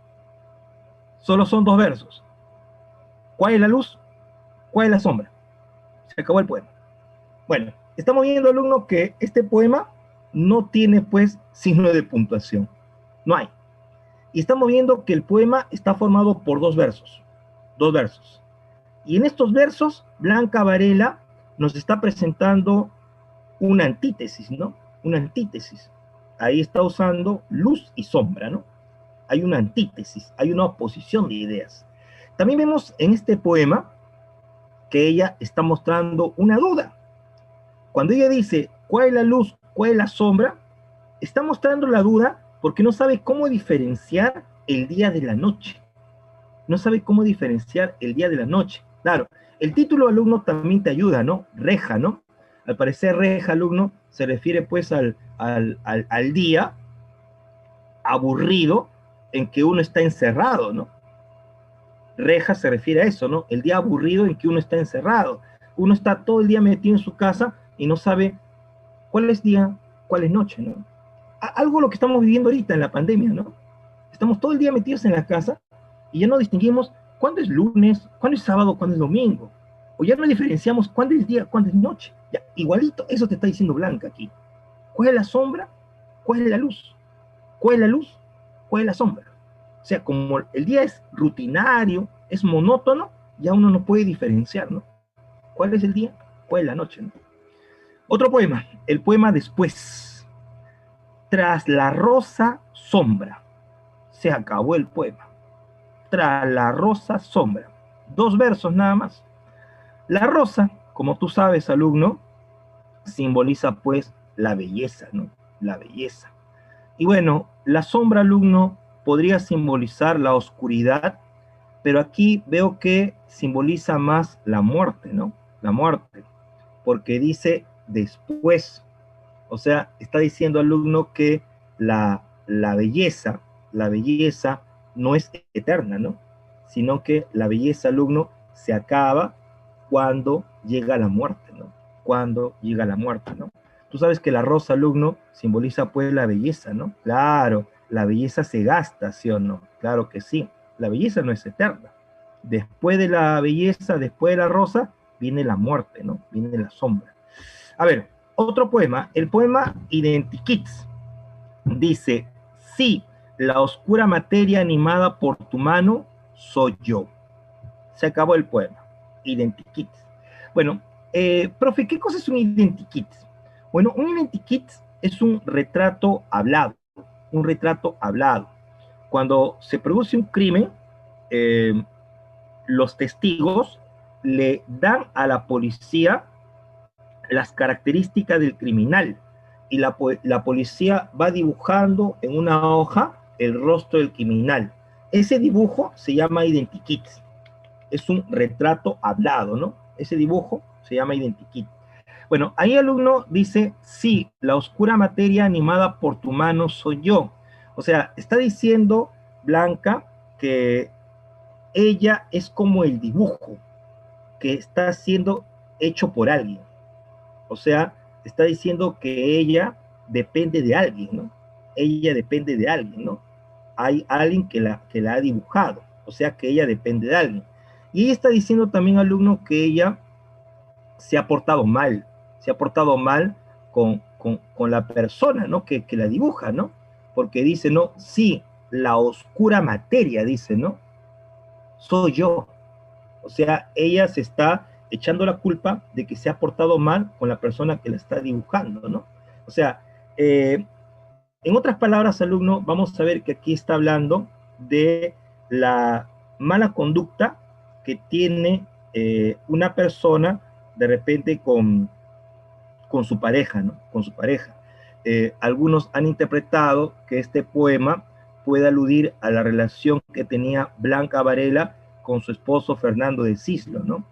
Solo son 2 versos. ¿Cuál es la luz? ¿Cuál es la sombra? Se acabó el poema. Bueno, estamos viendo, alumno, que este poema no tiene, pues, signo de puntuación. No hay. Y estamos viendo que el poema está formado por 2 versos. 2 versos. Y en estos versos, Blanca Varela nos está presentando una antítesis, ¿no? Una antítesis. Ahí está usando luz y sombra, ¿no? Hay una antítesis, hay una oposición de ideas. También vemos en este poema que ella está mostrando una duda. Cuando ella dice, ¿cuál es la luz? ¿Cuál es la sombra? Está mostrando la duda porque no sabe cómo diferenciar el día de la noche. No sabe cómo diferenciar el día de la noche. Claro, el título, alumno, también te ayuda, ¿no? Reja, ¿no? Al parecer, reja, alumno, se refiere pues al día aburrido en que uno está encerrado, ¿no? Reja se refiere a eso, ¿no? El día aburrido en que uno está encerrado. Uno está todo el día metido en su casa y no sabe cuál es día, cuál es noche, ¿no? Algo lo que estamos viviendo ahorita en la pandemia, ¿no? Estamos todo el día metidos en la casa y ya no distinguimos ¿Cuándo es lunes? ¿Cuándo es sábado? ¿Cuándo es domingo? O ya no diferenciamos cuándo es día, cuándo es noche. Ya, igualito, eso te está diciendo Blanca aquí. ¿Cuál es la sombra? ¿Cuál es la luz? ¿Cuál es la luz? ¿Cuál es la sombra? O sea, como el día es rutinario, es monótono, ya uno no puede diferenciar, ¿no? ¿Cuál es el día? ¿Cuál es la noche? ¿No? Otro poema, el poema Después. Tras la rosa sombra. Se acabó el poema. Tras la rosa sombra. 2 versos nada más. La rosa, como tú sabes, alumno, simboliza pues la belleza, ¿no? La belleza. Y bueno, la sombra, alumno, podría simbolizar la oscuridad, pero aquí veo que simboliza más la muerte, ¿no? La muerte, porque dice después. O sea, está diciendo alumno que la belleza, la belleza no es eterna, ¿no? Sino que la belleza, alumno, se acaba cuando llega la muerte, ¿no? Cuando llega la muerte, ¿no? Tú sabes que la rosa, alumno, simboliza pues la belleza, ¿no? Claro, la belleza se gasta, ¿sí o no? Claro que sí, la belleza no es eterna. Después de la belleza, después de la rosa, viene la muerte, ¿no? Viene la sombra. A ver, otro poema, el poema Identikits. Dice, sí, la oscura materia animada por tu mano soy yo. Se acabó el poema. Identikits. Bueno, profe, ¿qué cosa es un identikits? Bueno, un identikits es un retrato hablado. Un retrato hablado. Cuando se produce un crimen, eh, los testigos le dan a la policía las características del criminal y la policía va dibujando en una hoja el rostro del criminal. Ese dibujo se llama identikit, es un retrato hablado, ¿no? Ese dibujo se llama identikit. Bueno, ahí el alumno dice, sí, la oscura materia animada por tu mano soy yo. O sea, está diciendo Blanca que ella es como el dibujo que está siendo hecho por alguien. O sea, está diciendo que ella depende de alguien, ¿no? Ella depende de alguien, ¿no? Hay alguien que la ha dibujado, o sea que ella depende de alguien. Y ella está diciendo también, alumno, que ella se ha portado mal con la persona, ¿no? Que la dibuja, ¿no? Porque dice, ¿no? Sí, la oscura materia, dice, ¿no? Soy yo. O sea, ella se está echando la culpa de que se ha portado mal con la persona que la está dibujando, ¿no? O sea, en otras palabras, alumno, vamos a ver que aquí está hablando de la mala conducta que tiene una persona de repente con su pareja, ¿no? Con su pareja. Algunos han interpretado que este poema puede aludir a la relación que tenía Blanca Varela con su esposo Fernando de Cislo, ¿no?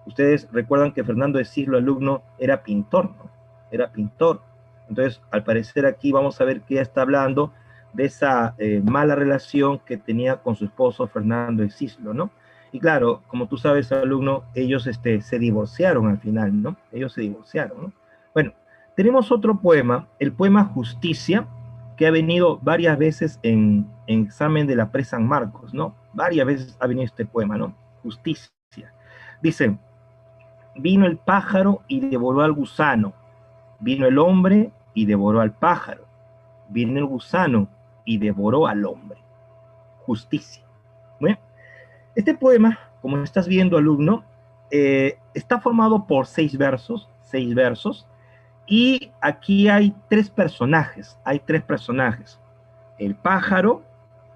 Ustedes recuerdan que Fernando de Cislo, alumno, era pintor, ¿no? Era pintor. Entonces, al parecer aquí vamos a ver que ella está hablando de esa mala relación que tenía con su esposo Fernando de Cislo, ¿no? Y claro, como tú sabes, alumno, ellos se divorciaron al final, ¿no? Ellos se divorciaron, ¿no? Bueno, tenemos otro poema, el poema Justicia, que ha venido varias veces en examen de la Pre San Marcos, ¿no? Varias veces ha venido este poema, ¿no? Justicia. Dice, vino el pájaro y devoró al gusano, vino el hombre y devoró al pájaro, vino el gusano y devoró al hombre. Justicia. Bueno, este poema, como estás viendo, alumno, está formado por 6 versos, y aquí hay 3 personajes, el pájaro,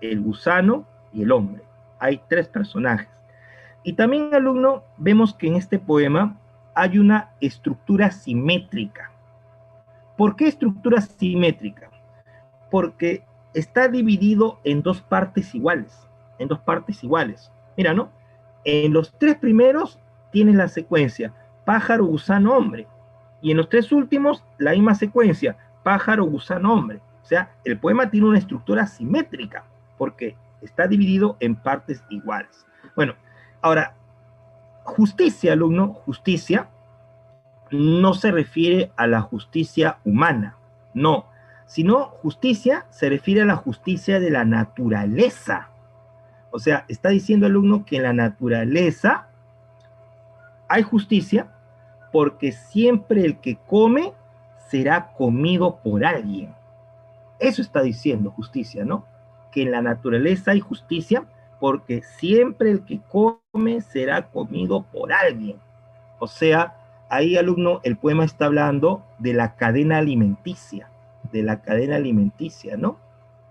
el gusano y el hombre. Hay 3 personajes. Y también, alumno, vemos que en este poema hay una estructura simétrica. ¿Por qué estructura simétrica? Porque está dividido en 2 partes iguales, Mira, ¿no? En los 3 primeros tienes la secuencia pájaro, gusano, hombre. Y en los 3 últimos, la misma secuencia, pájaro, gusano, hombre. O sea, el poema tiene una estructura simétrica, porque está dividido en partes iguales. Bueno, ahora, justicia, alumno, justicia, no se refiere a la justicia humana, no, sino justicia se refiere a la justicia de la naturaleza. O sea, está diciendo el alumno que en la naturaleza hay justicia porque siempre el que come será comido por alguien. Eso está diciendo justicia, ¿no? Que en la naturaleza hay justicia porque siempre el que come será comido por alguien. O sea, ahí, alumno, el poema está hablando de la cadena alimenticia, ¿no?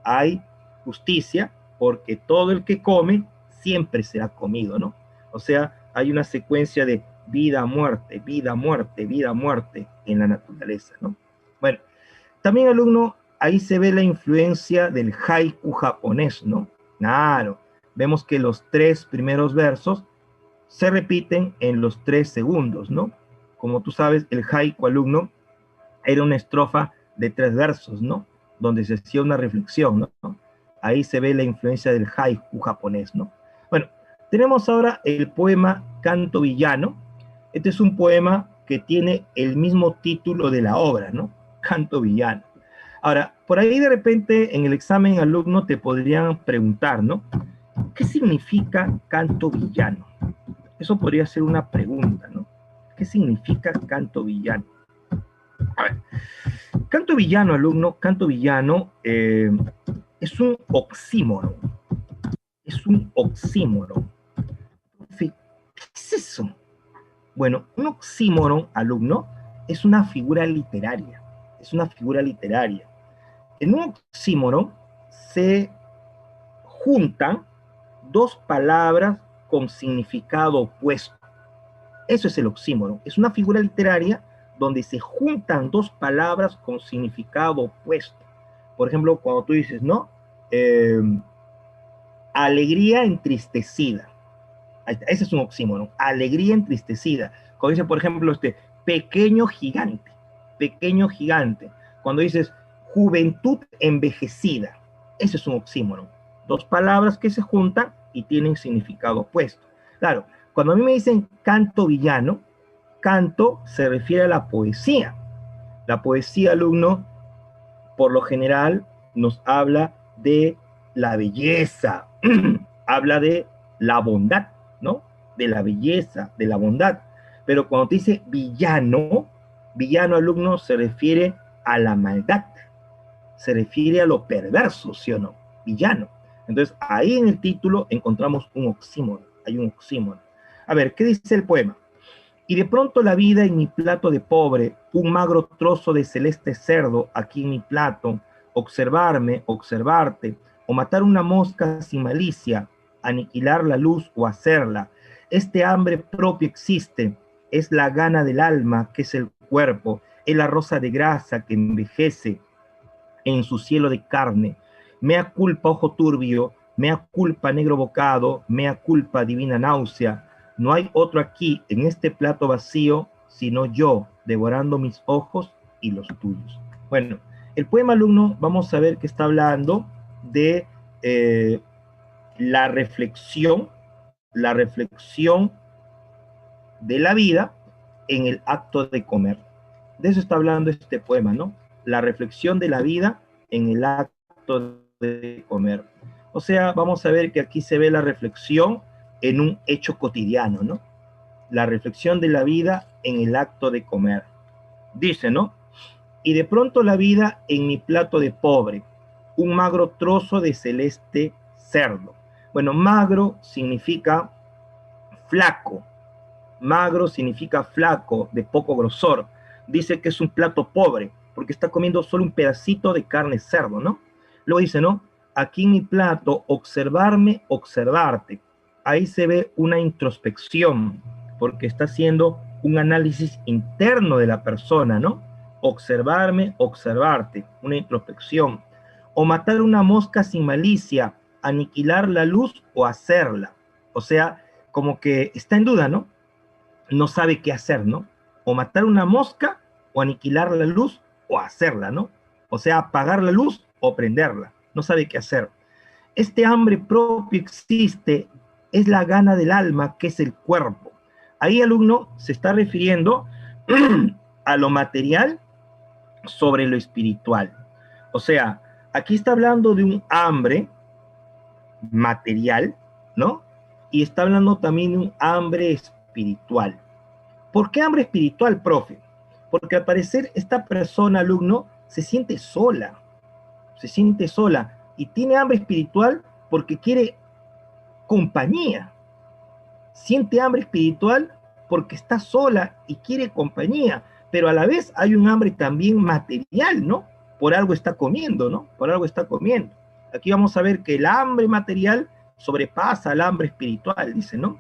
Hay justicia porque todo el que come siempre será comido, ¿no? O sea, hay una secuencia de vida, muerte, vida, muerte, vida, muerte en la naturaleza, ¿no? Bueno, también, alumno, ahí se ve la influencia del haiku japonés, ¿no? Claro, vemos que los 3 primeros versos se repiten en los 3 segundos, ¿no? Como tú sabes, el haiku, alumno, era una estrofa de 3 versos, ¿no? Donde se hacía una reflexión, ¿no? Ahí se ve la influencia del haiku japonés, ¿no? Bueno, tenemos ahora el poema Canto Villano. Este es un poema que tiene el mismo título de la obra, ¿no? Canto Villano. Ahora, por ahí de repente en el examen alumno te podrían preguntar, ¿no? ¿Qué significa canto villano? Eso podría ser una pregunta, ¿no? ¿Qué significa canto villano? A ver, canto villano, alumno, canto villano es un oxímoron. Es un oxímoron. ¿Qué es eso? Bueno, un oxímoron, alumno, es una figura literaria. Es una figura literaria. En un oxímoron se juntan 2 palabras con significado opuesto. Eso es el oxímoron. Es una figura literaria donde se juntan 2 palabras con significado opuesto. Por ejemplo, cuando tú dices, ¿no? Alegría entristecida. Ese es un oxímoron. Alegría entristecida. Cuando dice, por ejemplo, pequeño gigante. Pequeño gigante. Cuando dices juventud envejecida. Ese es un oxímoron. 2 palabras que se juntan y tienen significado opuesto. Claro, cuando a mí me dicen canto villano, canto se refiere a la poesía. La poesía, alumno, por lo general nos habla de la belleza, habla de la bondad, ¿no? De la belleza, de la bondad. Pero cuando te dice villano, villano, alumno, se refiere a la maldad, se refiere a lo perverso, ¿sí o no? Villano. Entonces, ahí en el título encontramos un oxímoron, hay un oxímoron. A ver, ¿qué dice el poema? Y de pronto la vida en mi plato de pobre, un magro trozo de celeste cerdo aquí en mi plato, observarme, observarte, o matar una mosca sin malicia, aniquilar la luz o hacerla. Este hambre propio existe, es la gana del alma, que es el cuerpo, es la rosa de grasa que envejece en su cielo de carne. Mea culpa, ojo turbio, mea culpa, negro bocado, mea culpa, divina náusea. No hay otro aquí en este plato vacío, sino yo, devorando mis ojos y los tuyos. Bueno, el poema, alumno, vamos a ver que está hablando de la reflexión de la vida en el acto de comer. De eso está hablando este poema, ¿no? La reflexión de la vida en el acto de comer. O sea, vamos a ver que aquí se ve la reflexión en un hecho cotidiano, ¿no? La reflexión de la vida en el acto de comer. Dice, ¿no? Y de pronto la vida en mi plato de pobre, un magro trozo de celeste cerdo. Bueno, magro significa flaco, magro significa flaco, de poco grosor. Dice que es un plato pobre, porque está comiendo solo un pedacito de carne cerdo, ¿no? Luego dice, ¿no? Aquí en mi plato, observarme, observarte. Ahí se ve una introspección, porque está haciendo un análisis interno de la persona, ¿no? Observarme, observarte, una introspección. O matar una mosca sin malicia, aniquilar la luz o hacerla. O sea, como que está en duda, ¿no? No sabe qué hacer, ¿no? O matar una mosca, o aniquilar la luz, o hacerla, ¿no? O sea, apagar la luz o prenderla. No sabe qué hacer. Este hambre propio existe, es la gana del alma, que es el cuerpo. Ahí, alumno, se está refiriendo a lo material sobre lo espiritual. O sea, aquí está hablando de un hambre material, ¿no? Y está hablando también de un hambre espiritual. ¿Por qué hambre espiritual, profe? Porque al parecer esta persona, alumno, se siente sola y tiene hambre espiritual porque quiere compañía. Siente hambre espiritual porque está sola y quiere compañía, pero a la vez hay un hambre también material, ¿no? Por algo está comiendo, ¿no? Por algo está comiendo. Aquí vamos a ver que el hambre material sobrepasa al hambre espiritual, dice, ¿no?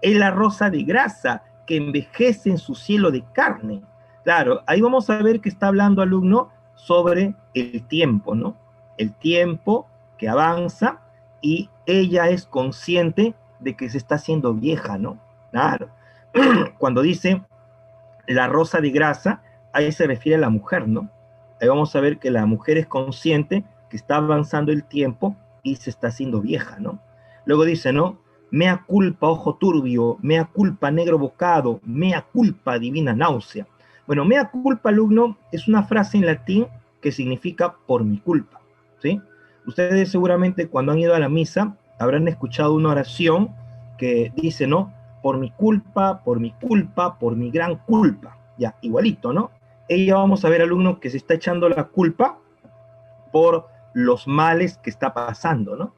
Es la rosa de grasa que envejece en su cielo de carne. Claro, ahí vamos a ver que está hablando alumno sobre el tiempo, ¿no? El tiempo que avanza y ella es consciente de que se está haciendo vieja, ¿no? Claro. Cuando dice la rosa de grasa, ahí se refiere a la mujer, ¿no? Ahí vamos a ver que la mujer es consciente que está avanzando el tiempo y se está haciendo vieja, ¿no? Luego dice, ¿no? Mea culpa, ojo turbio, mea culpa, negro bocado, mea culpa, divina náusea. Bueno, mea culpa, alumno, es una frase en latín que significa por mi culpa, ¿sí? Ustedes seguramente cuando han ido a la misa habrán escuchado una oración que dice, ¿no? Por mi culpa, por mi culpa, por mi gran culpa. Ya, igualito, ¿no? Ella vamos a ver, alumno, que se está echando la culpa por los males que está pasando, ¿no?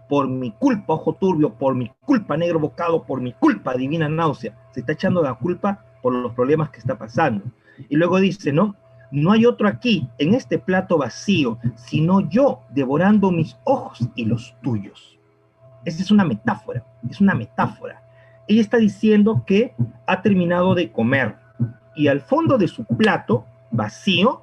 Por mi culpa, ojo turbio, por mi culpa, negro bocado, por mi culpa, divina náusea. Se está echando la culpa por los problemas que está pasando. Y luego dice, ¿no? No hay otro aquí, en este plato vacío, sino yo devorando mis ojos y los tuyos. Esa es una metáfora, es una metáfora. Ella está diciendo que ha terminado de comer y al fondo de su plato vacío,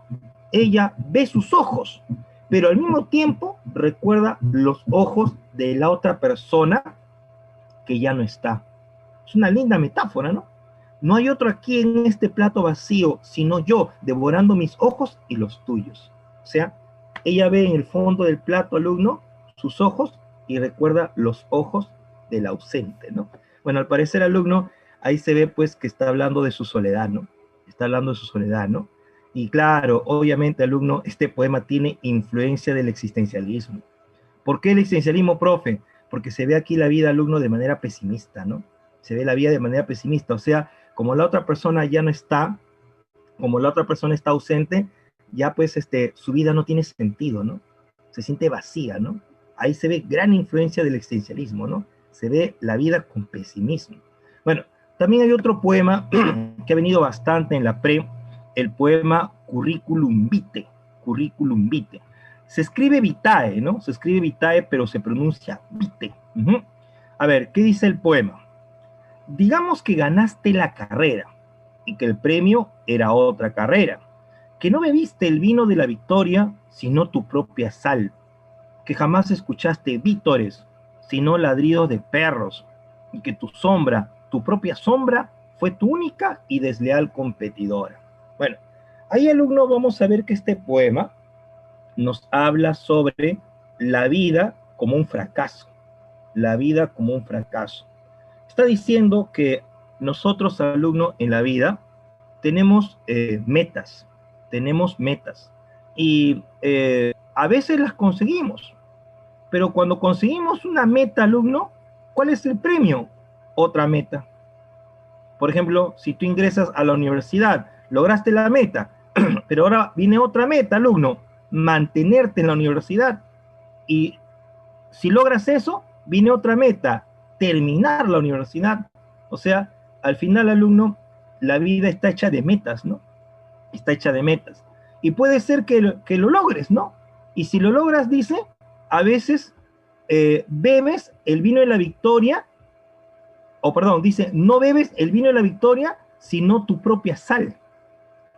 ella ve sus ojos, pero al mismo tiempo recuerda los ojos de la otra persona que ya no está. Es una linda metáfora, ¿no? No hay otro aquí en este plato vacío, sino yo, devorando mis ojos y los tuyos. O sea, ella ve en el fondo del plato, alumno, sus ojos y recuerda los ojos del ausente, ¿no? Bueno, al parecer, alumno, ahí se ve pues que está hablando de su soledad, ¿no? Está hablando de su soledad, ¿no? Y claro, obviamente, alumno, este poema tiene influencia del existencialismo. ¿Por qué el existencialismo, profe? Porque se ve aquí la vida, alumno, de manera pesimista, ¿no? Se ve la vida de manera pesimista, o sea, como la otra persona ya no está, como la otra persona está ausente, ya pues su vida no tiene sentido, ¿no? Se siente vacía, ¿no? Ahí se ve gran influencia del existencialismo, ¿no? Se ve la vida con pesimismo. Bueno, también hay otro poema que ha venido bastante en la pre, el poema Curriculum Vitae, Curriculum Vitae. Se escribe vitae, ¿no? Se escribe vitae, pero se pronuncia vitae. A ver, ¿qué dice el poema? Digamos que ganaste la carrera y que el premio era otra carrera, que no bebiste el vino de la victoria, sino tu propia sal, que jamás escuchaste vítores, sino ladridos de perros, y que tu sombra, tu propia sombra, fue tu única y desleal competidora. Bueno, ahí, alumno, vamos a ver que este poema nos habla sobre la vida como un fracaso, la vida como un fracaso. Está diciendo que nosotros, alumnos, en la vida tenemos metas, y a veces las conseguimos, pero cuando conseguimos una meta, alumno, ¿cuál es el premio? Otra meta. Por ejemplo, si tú ingresas a la universidad, lograste la meta, pero ahora viene otra meta, alumno, mantenerte en la universidad. Y si logras eso, viene otra meta, terminar la universidad. O sea, al final, alumno, la vida está hecha de metas, ¿no? Está hecha de metas. Y puede ser que lo logres, ¿no? Y si lo logras, dice, a veces bebes el vino de la victoria, o perdón, dice, no bebes el vino de la victoria, sino tu propia sal.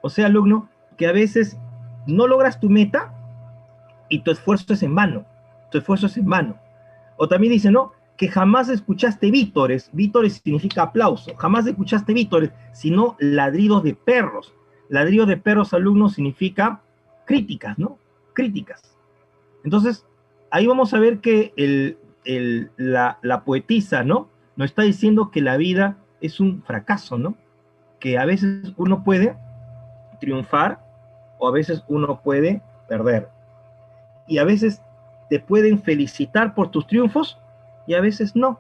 O sea, alumno, que a veces no logras tu meta y tu esfuerzo es en vano. Tu esfuerzo es en vano. O también dice, ¿no? Que jamás escuchaste vítores. Vítores significa aplauso. Jamás escuchaste vítores, sino ladridos de perros. Ladridos de perros, alumnos, significa críticas, ¿no? Críticas. Entonces, ahí vamos a ver que la poetisa, ¿no? Nos está diciendo que la vida es un fracaso, ¿no? Que a veces uno puede triunfar o a veces uno puede perder. Y a veces te pueden felicitar por tus triunfos y a veces no.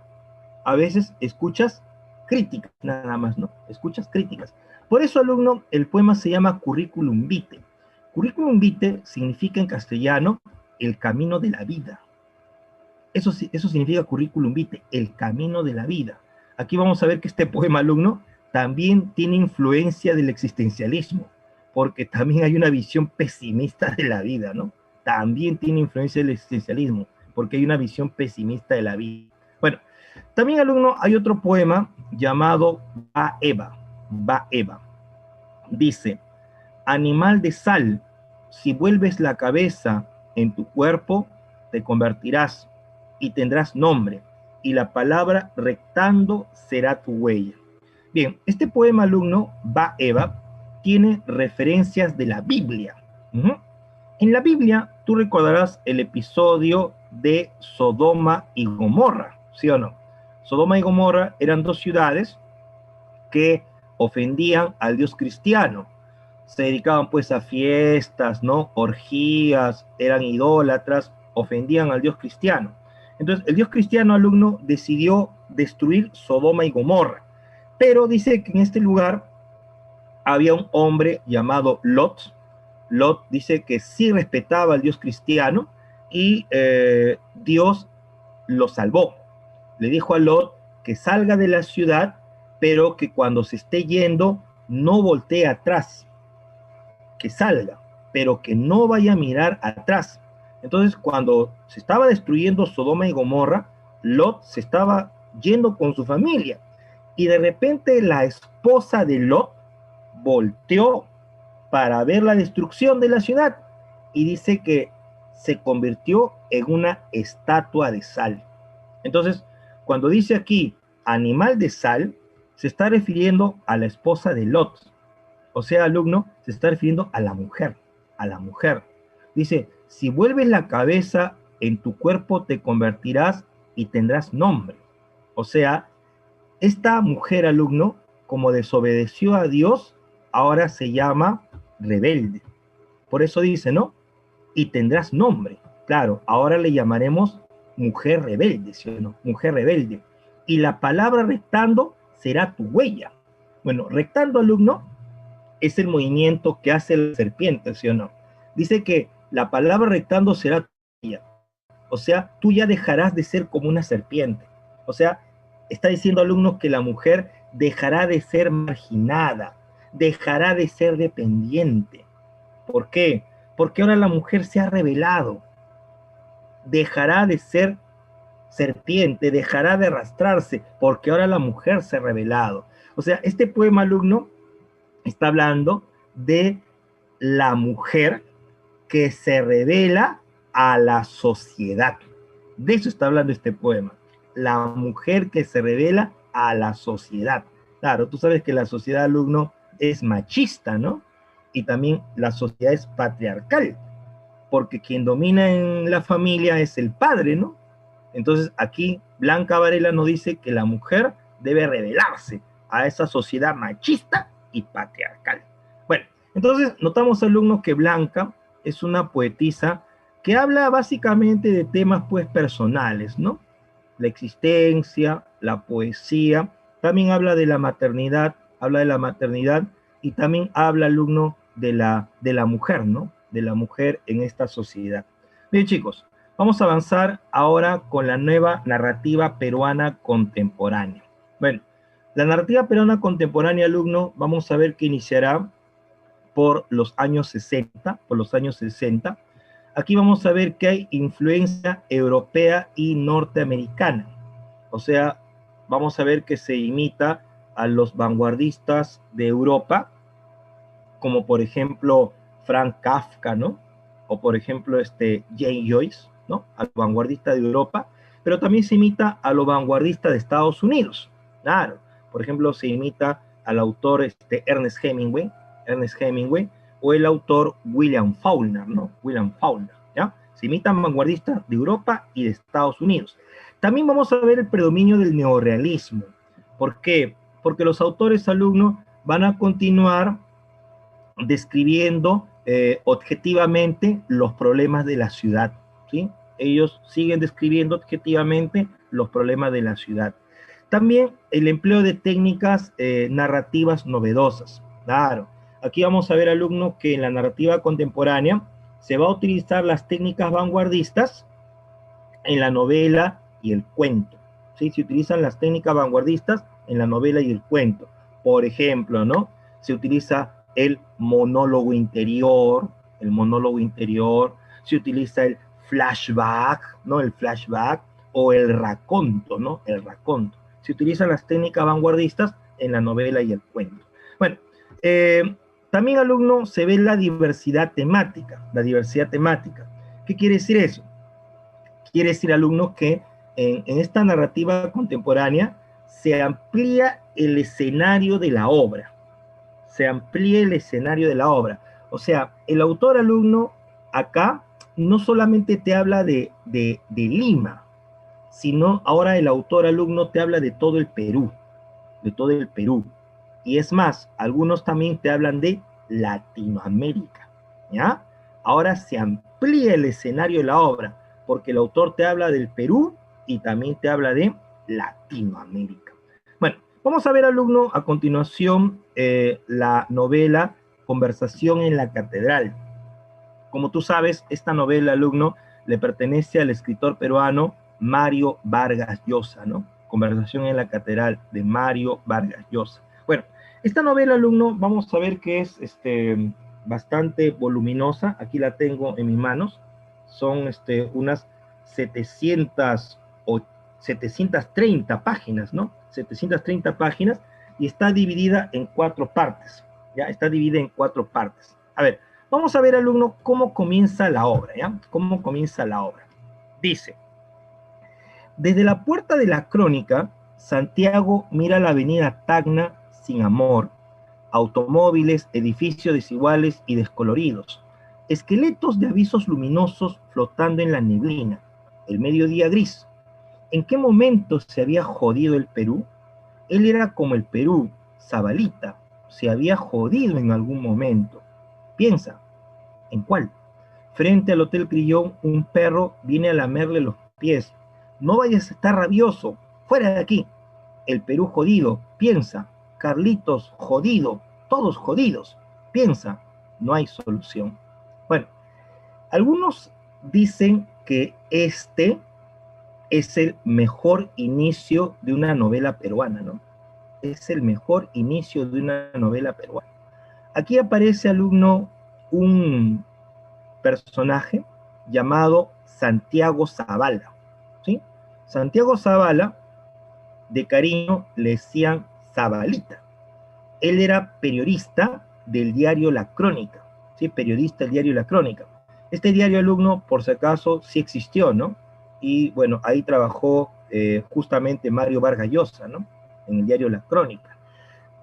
A veces escuchas críticas, nada más, ¿no? Escuchas críticas. Por eso, alumno, el poema se llama Curriculum Vitae. Curriculum Vitae significa en castellano el camino de la vida. Eso significa Curriculum Vitae, el camino de la vida. Aquí vamos a ver que este poema, alumno, también tiene influencia del existencialismo, porque también hay una visión pesimista de la vida, ¿no? También tiene influencia del existencialismo, porque hay una visión pesimista de la vida. Bueno, también, alumno, hay otro poema llamado Va Eva. Va Eva. Dice, animal de sal, si vuelves la cabeza en tu cuerpo, te convertirás y tendrás nombre, y la palabra rectando será tu huella. Bien, este poema, alumno, Va Eva, tiene referencias de la Biblia. En la Biblia, tú recordarás el episodio de Sodoma y Gomorra, ¿sí o no? Sodoma y Gomorra eran dos ciudades que ofendían al Dios cristiano. Se dedicaban pues a fiestas, ¿no? Orgías, eran idólatras, ofendían al Dios cristiano. Entonces, el Dios cristiano, alumno, decidió destruir Sodoma y Gomorra. Pero dice que en este lugar había un hombre llamado Lot. Lot dice que sí respetaba al Dios cristiano y Dios lo salvó. Le dijo a Lot que salga de la ciudad, pero que cuando se esté yendo no voltee atrás, que salga, pero que no vaya a mirar atrás. Entonces, cuando se estaba destruyendo Sodoma y Gomorra, Lot se estaba yendo con su familia y de repente la esposa de Lot volteó para ver la destrucción de la ciudad y dice que se convirtió en una estatua de sal. Entonces, cuando dice aquí animal de sal, se está refiriendo a la esposa de Lot. O sea, alumno, se está refiriendo a la mujer, a la mujer. Dice, si vuelves la cabeza, en tu cuerpo te convertirás y tendrás nombre. O sea, esta mujer, alumno, como desobedeció a Dios, ahora se llama rebelde. Por eso dice, ¿no? Y tendrás nombre. Claro, ahora le llamaremos mujer rebelde, ¿sí o no? Mujer rebelde. Y la palabra rectando será tu huella. Bueno, rectando, alumno, es el movimiento que hace la serpiente, ¿sí o no? Dice que la palabra rectando será tu huella. O sea, tú ya dejarás de ser como una serpiente. O sea, está diciendo, alumnos, que la mujer dejará de ser marginada, dejará de ser dependiente. ¿Por qué? Porque ahora la mujer se ha rebelado, dejará de ser serpiente, dejará de arrastrarse, porque ahora la mujer se ha rebelado. O sea, este poema, alumno, está hablando de la mujer que se revela a la sociedad. De eso está hablando este poema. La mujer que se revela a la sociedad. Claro, tú sabes que la sociedad, alumno, es machista, ¿no? Y también la sociedad es patriarcal, porque quien domina en la familia es el padre, ¿no? Entonces aquí Blanca Varela nos dice que la mujer debe rebelarse a esa sociedad machista y patriarcal. Bueno, entonces notamos, alumnos, que Blanca es una poetisa que habla básicamente de temas pues personales, ¿no? La existencia, la poesía, también habla de la maternidad y también habla, alumno, de la mujer, ¿no? De la mujer en esta sociedad. Bien, chicos, vamos a avanzar ahora con la nueva narrativa peruana contemporánea. Bueno, la narrativa peruana contemporánea, alumno, vamos a ver que iniciará por los años 60, por los años 60. Aquí vamos a ver que hay influencia europea y norteamericana. O sea, vamos a ver que se imita a los vanguardistas de Europa, como por ejemplo Frank Kafka, ¿no? O por ejemplo Jane Joyce, ¿no? A los vanguardistas de Europa, pero también se imita a los vanguardistas de Estados Unidos. Claro, por ejemplo, se imita al autor Ernest Hemingway, o el autor William Faulkner, ¿no? William Faulkner, ¿ya? Se imitan vanguardistas de Europa y de Estados Unidos. También vamos a ver el predominio del neorrealismo. ¿Por qué? Porque los autores alumnos van a continuar describiendo objetivamente los problemas de la ciudad, ¿sí? Ellos siguen describiendo objetivamente los problemas de la ciudad. También el empleo de técnicas narrativas novedosas. Claro, aquí vamos a ver, alumnos, que en la narrativa contemporánea se va a utilizar las técnicas vanguardistas en la novela y el cuento. ¿Sí? Se utilizan las técnicas vanguardistas en la novela y el cuento. Por ejemplo, ¿no? Se utiliza el monólogo interior, se utiliza el flashback, ¿no? El flashback o el raconto, ¿no? El raconto. Se utilizan las técnicas vanguardistas en la novela y el cuento. Bueno, también, alumno, se ve la diversidad temática. La diversidad temática. ¿Qué quiere decir eso? Quiere decir, alumnos, que en esta narrativa contemporánea se amplía el escenario de la obra. Se amplía el escenario de la obra. O sea, el autor, alumno, acá no solamente te habla de Lima, sino ahora el autor, alumno, te habla de todo el Perú, de todo el Perú. Y es más, algunos también te hablan de Latinoamérica, ¿ya? Ahora se amplía el escenario de la obra, porque el autor te habla del Perú y también te habla de Latinoamérica. Bueno, vamos a ver, alumno, a continuación la novela Conversación en la Catedral. Como tú sabes, esta novela, alumno, le pertenece al escritor peruano Mario Vargas Llosa, ¿no? Conversación en la Catedral, de Mario Vargas Llosa. Bueno, esta novela, alumno, vamos a ver que es bastante voluminosa. Aquí la tengo en mis manos. Son unas 730 páginas, ¿no? 730 páginas, y está dividida en 4 partes, ¿ya? Está dividida en 4 partes. A ver, vamos a ver, alumno, cómo comienza la obra, ¿ya? Cómo comienza la obra. Dice: desde la puerta de la Crónica, Santiago mira la avenida Tacna sin amor, automóviles, edificios desiguales y descoloridos, esqueletos de avisos luminosos flotando en la neblina, el mediodía gris. ¿En qué momento se había jodido el Perú? Él era como el Perú, Zabalita, se había jodido en algún momento. Piensa, ¿en cuál? Frente al Hotel Crillón, un perro viene a lamerle los pies. No vayas a estar rabioso, fuera de aquí. El Perú jodido, piensa. Carlitos jodido, todos jodidos. Piensa, no hay solución. Bueno, algunos dicen que este es el mejor inicio de una novela peruana, ¿no? Es el mejor inicio de una novela peruana. Aquí aparece, alumno, un personaje llamado Santiago Zavala, ¿sí? Santiago Zavala, de cariño, le decían Zabalita. Él era periodista del diario La Crónica, ¿sí? Periodista del diario La Crónica. Este diario, alumno, por si acaso, sí existió, ¿no? Y bueno, ahí trabajó justamente Mario Vargas Llosa, ¿no? En el diario La Crónica.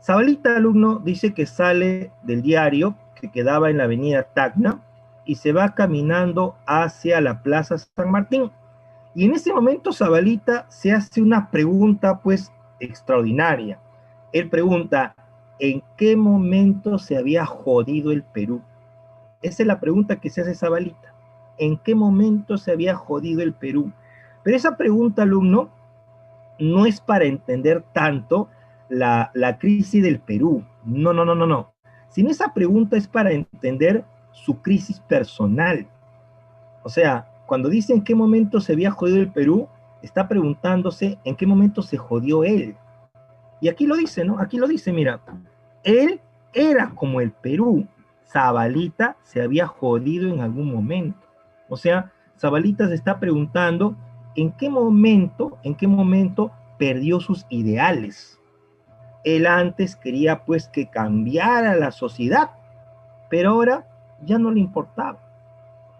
Zabalita, alumno, dice que sale del diario que quedaba en la avenida Tacna y se va caminando hacia la Plaza San Martín. Y en ese momento Zabalita se hace una pregunta, pues, extraordinaria. Él pregunta: ¿en qué momento se había jodido el Perú? Esa es la pregunta que se hace Zabalita. ¿En qué momento se había jodido el Perú? Pero esa pregunta, alumno, no es para entender tanto la crisis del Perú. No, no, no, no, no. Sino esa pregunta es para entender su crisis personal. O sea, cuando dice en qué momento se había jodido el Perú, está preguntándose en qué momento se jodió él. Y aquí lo dice, ¿no? Aquí lo dice, mira, él era como el Perú. Zabalita se había jodido en algún momento. O sea, Zabalita se está preguntando en qué momento perdió sus ideales. Él antes quería, pues, que cambiara la sociedad, pero ahora ya no le importaba.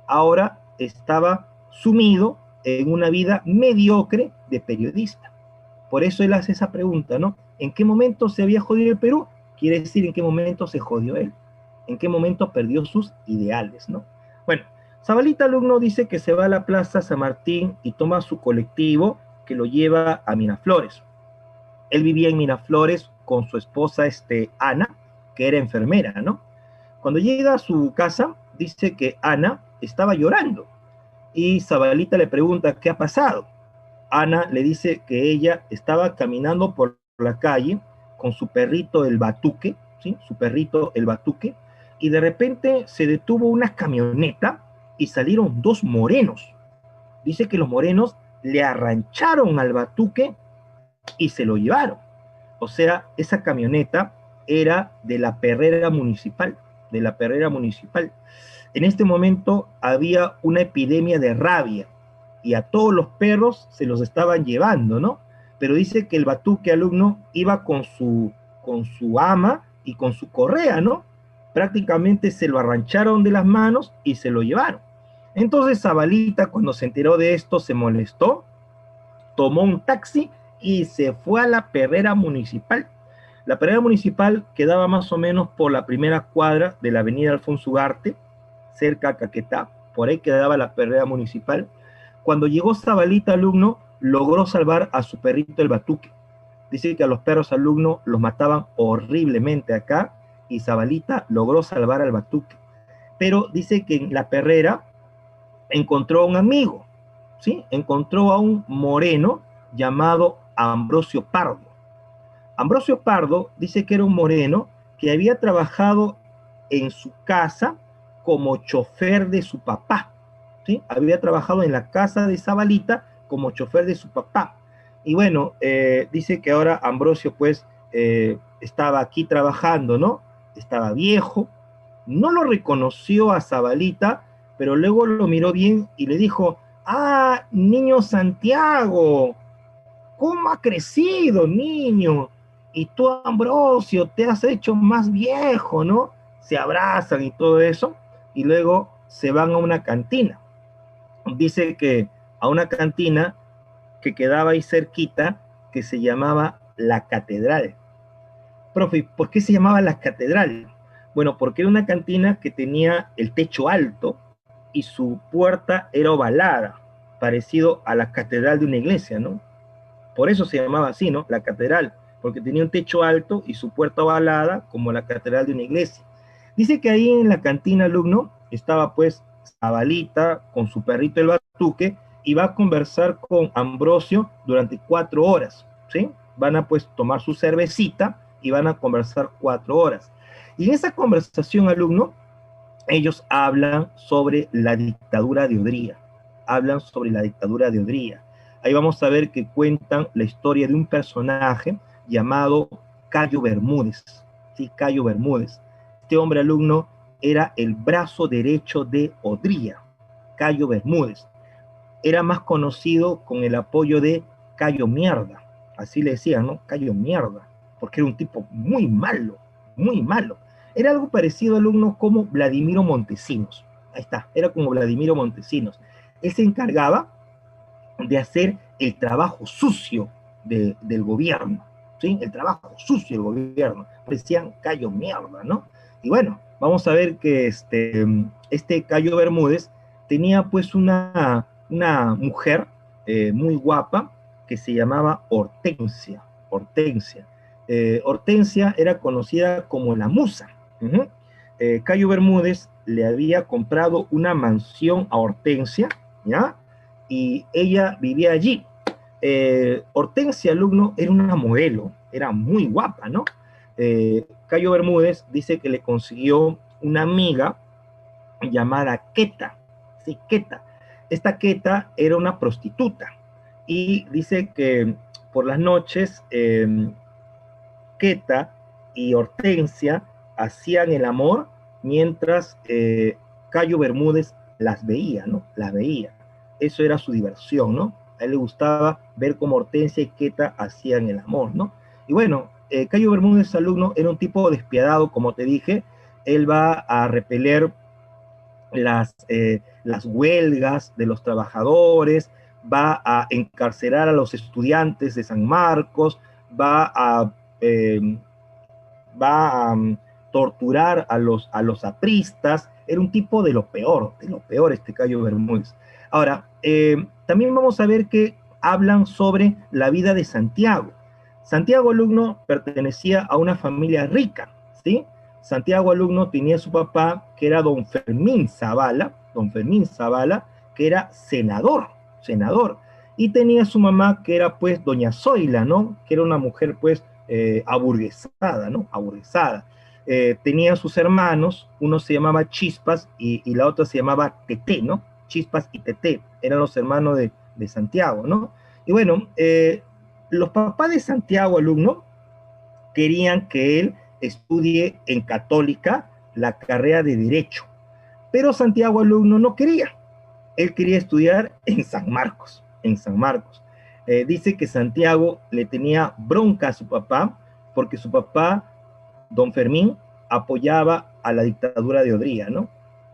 Ahora estaba sumido en una vida mediocre de periodista. Por eso él hace esa pregunta, ¿no? ¿En qué momento se había jodido el Perú? Quiere decir en qué momento se jodió él, en qué momento perdió sus ideales, ¿no? Bueno, Zabalita, alumno, dice que se va a la Plaza San Martín y toma su colectivo que lo lleva a Miraflores. Él vivía en Miraflores con su esposa Ana, que era enfermera, ¿no? Cuando llega a su casa, dice que Ana estaba llorando y Zabalita le pregunta qué ha pasado. Ana le dice que ella estaba caminando por la calle con su perrito el Batuque, ¿sí? Su perrito el Batuque, y de repente se detuvo una camioneta y salieron dos morenos. Dice que los morenos le arrancharon al Batuque y se lo llevaron. O sea, esa camioneta era de la perrera municipal, de la perrera municipal. En este momento había una epidemia de rabia y a todos los perros se los estaban llevando, ¿no? Pero dice que el Batuque alumno iba con su ama y con su correa, ¿no? Prácticamente se lo arrancharon de las manos y se lo llevaron. Entonces Zabalita, cuando se enteró de esto, se molestó, tomó un taxi y se fue a la perrera municipal. La perrera municipal quedaba más o menos por la primera cuadra de la avenida Alfonso Ugarte, cerca a Caquetá, por ahí quedaba la perrera municipal. Cuando llegó Zabalita alumno, logró salvar a su perrito el Batuque. Dice que a los perros alumno los mataban horriblemente acá y Zabalita logró salvar al Batuque. Pero dice que en la perrera encontró a un amigo, ¿sí? Encontró a un moreno llamado Ambrosio Pardo. Ambrosio Pardo dice que era un moreno que había trabajado en su casa como chofer de su papá, ¿sí? Había trabajado en la casa de Zabalita como chofer de su papá. Y bueno, dice que ahora Ambrosio pues estaba aquí trabajando, ¿no? Estaba viejo, no lo reconoció a Zabalita, pero luego lo miró bien y le dijo, ah, niño Santiago, ¿cómo ha crecido, niño? Y tú, Ambrosio, te has hecho más viejo, ¿no? Se abrazan y todo eso, y luego se van a una cantina. Dice que a una cantina que quedaba ahí cerquita, que se llamaba La Catedral. Profe, ¿por qué se llamaba La Catedral? Bueno, porque era una cantina que tenía el techo alto y su puerta era ovalada, parecido a la catedral de una iglesia, ¿no? Por eso se llamaba así, ¿no? La catedral, porque tenía un techo alto y su puerta ovalada como la catedral de una iglesia. Dice que ahí en la cantina alumno estaba pues Zabalita con su perrito el Batuque y va a conversar con Ambrosio durante 4 horas, ¿sí? Van a pues tomar su cervecita y van a conversar 4 horas. Y en esa conversación alumno, ellos hablan sobre la dictadura de Odría, hablan sobre la dictadura de Odría. Ahí vamos a ver que cuentan la historia de un personaje llamado Cayo Bermúdez, ¿sí? Cayo Bermúdez. Este hombre alumno era el brazo derecho de Odría, Cayo Bermúdez. Era más conocido con el apoyo de Cayo Mierda, así le decían, ¿no? Cayo Mierda, porque era un tipo muy malo, muy malo. Era algo parecido alumno como Vladimiro Montesinos. Ahí está, era como Vladimiro Montesinos. Él se encargaba de hacer el trabajo sucio del gobierno, ¿sí? El trabajo sucio del gobierno. Decían Cayo Mierda, ¿no? Y bueno, vamos a ver que este Cayo Bermúdez tenía pues una mujer muy guapa que se llamaba Hortensia. Hortensia. Hortensia era conocida como la musa. Uh-huh. Cayo Bermúdez le había comprado una mansión a Hortensia, ¿ya? Y ella vivía allí. Hortensia, alumno, era una modelo, era muy guapa, ¿no? Cayo Bermúdez dice que le consiguió una amiga llamada Queta, sí, Queta. Esta Queta era una prostituta y dice que por las noches Queta y Hortensia hacían el amor mientras Cayo Bermúdez las veía, ¿no? Las veía. Eso era su diversión, ¿no? A él le gustaba ver cómo Hortensia y Queta hacían el amor, ¿no? Y bueno, Cayo Bermúdez, alumno, era un tipo despiadado, como te dije. Él va a repeler las huelgas de los trabajadores, va a encarcelar a los estudiantes de San Marcos, eh, va a torturar a los apristas. Era un tipo de lo peor este Cayo Bermúdez. Ahora, también vamos a ver que hablan sobre la vida de Santiago. Santiago alumno pertenecía a una familia rica, ¿sí? Santiago alumno tenía a su papá, que era don Fermín Zavala, que era senador. y tenía su mamá que era pues doña Zoila, ¿no? Que era una mujer pues aburguesada, ¿no? Aburguesada. Tenía sus hermanos, uno se llamaba Chispas y la otra se llamaba Teté, ¿no? Chispas y Teté, eran los hermanos de Santiago, ¿no? Y bueno, los papás de Santiago, alumno, querían que él estudie en Católica la carrera de Derecho, pero Santiago, alumno, no quería. Él quería estudiar en San Marcos, en San Marcos. Dice que Santiago le tenía bronca a su papá porque su papá, don Fermín, apoyaba a la dictadura de Odría, ¿no?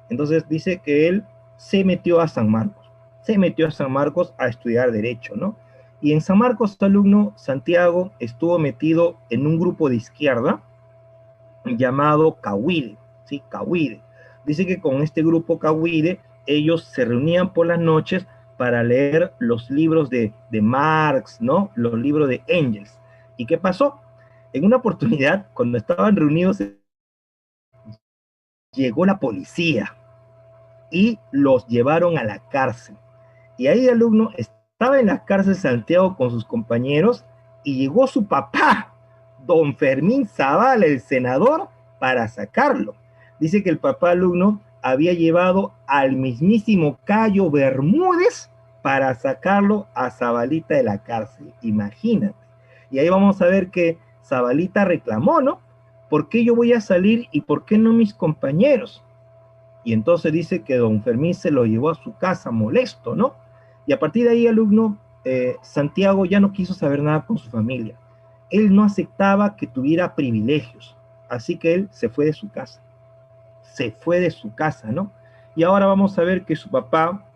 Entonces dice que él se metió a San Marcos, se metió a San Marcos a estudiar Derecho, ¿no? Y en San Marcos, alumno, Santiago estuvo metido en un grupo de izquierda llamado Cahuide, ¿sí? Cahuide. Dice que con este grupo Cahuide, ellos se reunían por las noches para leer los libros de Marx, ¿no? Los libros de Engels. ¿Y qué pasó? En una oportunidad, cuando estaban reunidos, llegó la policía y los llevaron a la cárcel. Y ahí el alumno estaba en la cárcel Santiago con sus compañeros y llegó su papá, don Fermín Zavala, el senador, para sacarlo. Dice que el papá alumno había llevado al mismísimo Cayo Bermúdez para sacarlo a Zabalita de la cárcel. Imagínate. Y ahí vamos a ver que Zabalita reclamó, ¿no? ¿Por qué yo voy a salir y por qué no mis compañeros? Y entonces dice que don Fermín se lo llevó a su casa molesto, ¿no? Y a partir de ahí, alumno, Santiago ya no quiso saber nada con su familia. Él no aceptaba que tuviera privilegios, así que él se fue de su casa. Se fue de su casa, ¿no? Y ahora vamos a ver que su papá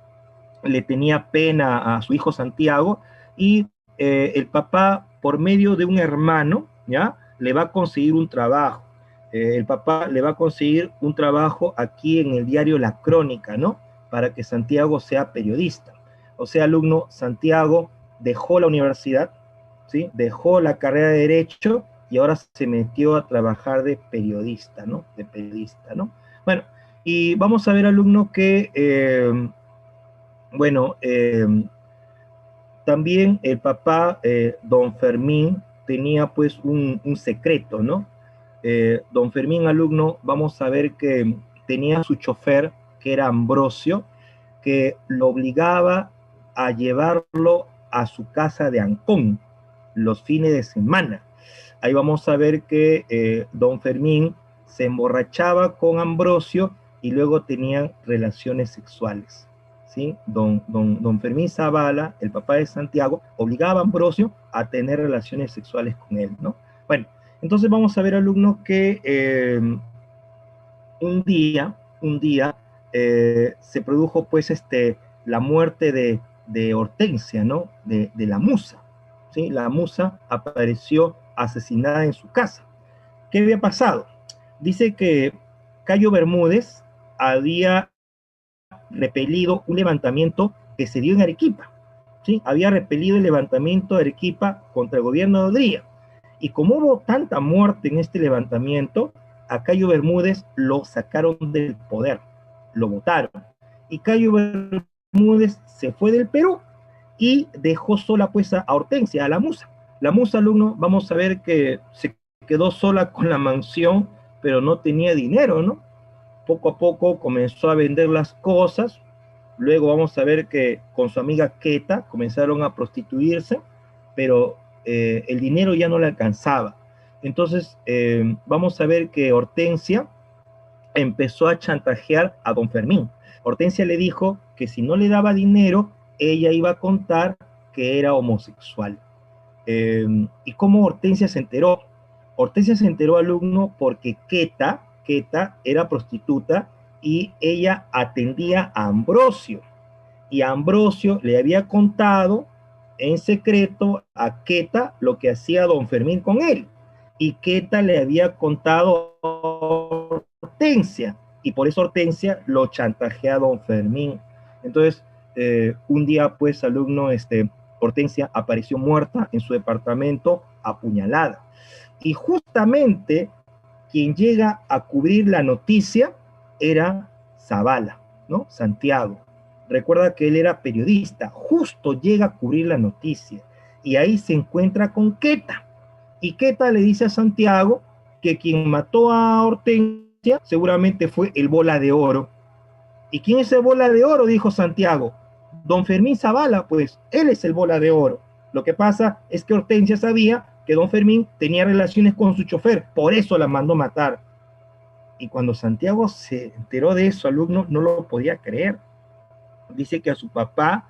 le tenía pena a su hijo Santiago y el papá, por medio de un hermano, ¿ya? Le va a conseguir un trabajo. El papá le va a conseguir un trabajo aquí en el diario La Crónica, ¿no? Para que Santiago sea periodista. O sea, alumno, Santiago dejó la universidad, ¿sí? Dejó la carrera de Derecho y ahora se metió a trabajar de periodista, ¿no? De periodista, ¿no? Bueno, y vamos a ver, alumno, que bueno, también el papá, don Fermín, tenía pues un secreto, ¿no? Don Fermín, alumno, vamos a ver que tenía su chofer, que era Ambrosio, que lo obligaba a llevarlo a su casa de Ancón los fines de semana. Ahí vamos a ver que don Fermín se emborrachaba con Ambrosio y luego tenían relaciones sexuales. ¿Sí? Don Fermín Zavala, el papá de Santiago, obligaba a Ambrosio a tener relaciones sexuales con él, ¿no? Bueno, entonces vamos a ver, alumnos, que un día se produjo pues la muerte de Hortensia, ¿no? De la musa, ¿sí? La musa apareció asesinada en su casa. ¿Qué había pasado? Dice que Cayo Bermúdez había repelido un levantamiento que se dio en Arequipa, ¿sí? Había repelido el levantamiento de Arequipa contra el gobierno de Odría. Y como hubo tanta muerte en este levantamiento, a Cayo Bermúdez lo sacaron del poder, lo votaron. Y Cayo Bermúdez se fue del Perú y dejó sola pues a Hortensia, a la musa. La musa, alumno, vamos a ver que se quedó sola con la mansión, pero no tenía dinero, ¿no? Poco a poco comenzó a vender las cosas. Luego vamos a ver que con su amiga Queta comenzaron a prostituirse, pero el dinero ya no le alcanzaba. Entonces vamos a ver que Hortensia empezó a chantajear a don Fermín. Hortensia le dijo que si no le daba dinero, ella iba a contar que era homosexual. ¿Y cómo Hortensia se enteró? Hortensia se enteró, alumno, porque Queta era prostituta y ella atendía a Ambrosio. Y Ambrosio le había contado en secreto a Queta lo que hacía don Fermín con él. Y Queta le había contado a Hortensia. Y por eso Hortensia lo chantajea a don Fermín. Entonces, un día, pues, alumno, Hortensia apareció muerta en su departamento, apuñalada. Y justamente quien llega a cubrir la noticia era Zavala, ¿no? Santiago. Recuerda que él era periodista, justo llega a cubrir la noticia y ahí se encuentra con Queta. Y Queta le dice a Santiago que quien mató a Hortensia seguramente fue el Bola de Oro. ¿Y quién es el Bola de Oro? Dijo Santiago. Don Fermín Zavala, pues él es el Bola de Oro. Lo que pasa es que Hortensia sabía que don Fermín tenía relaciones con su chofer, por eso la mandó matar. Y cuando Santiago se enteró de eso, alumno no lo podía creer. Dice que a su papá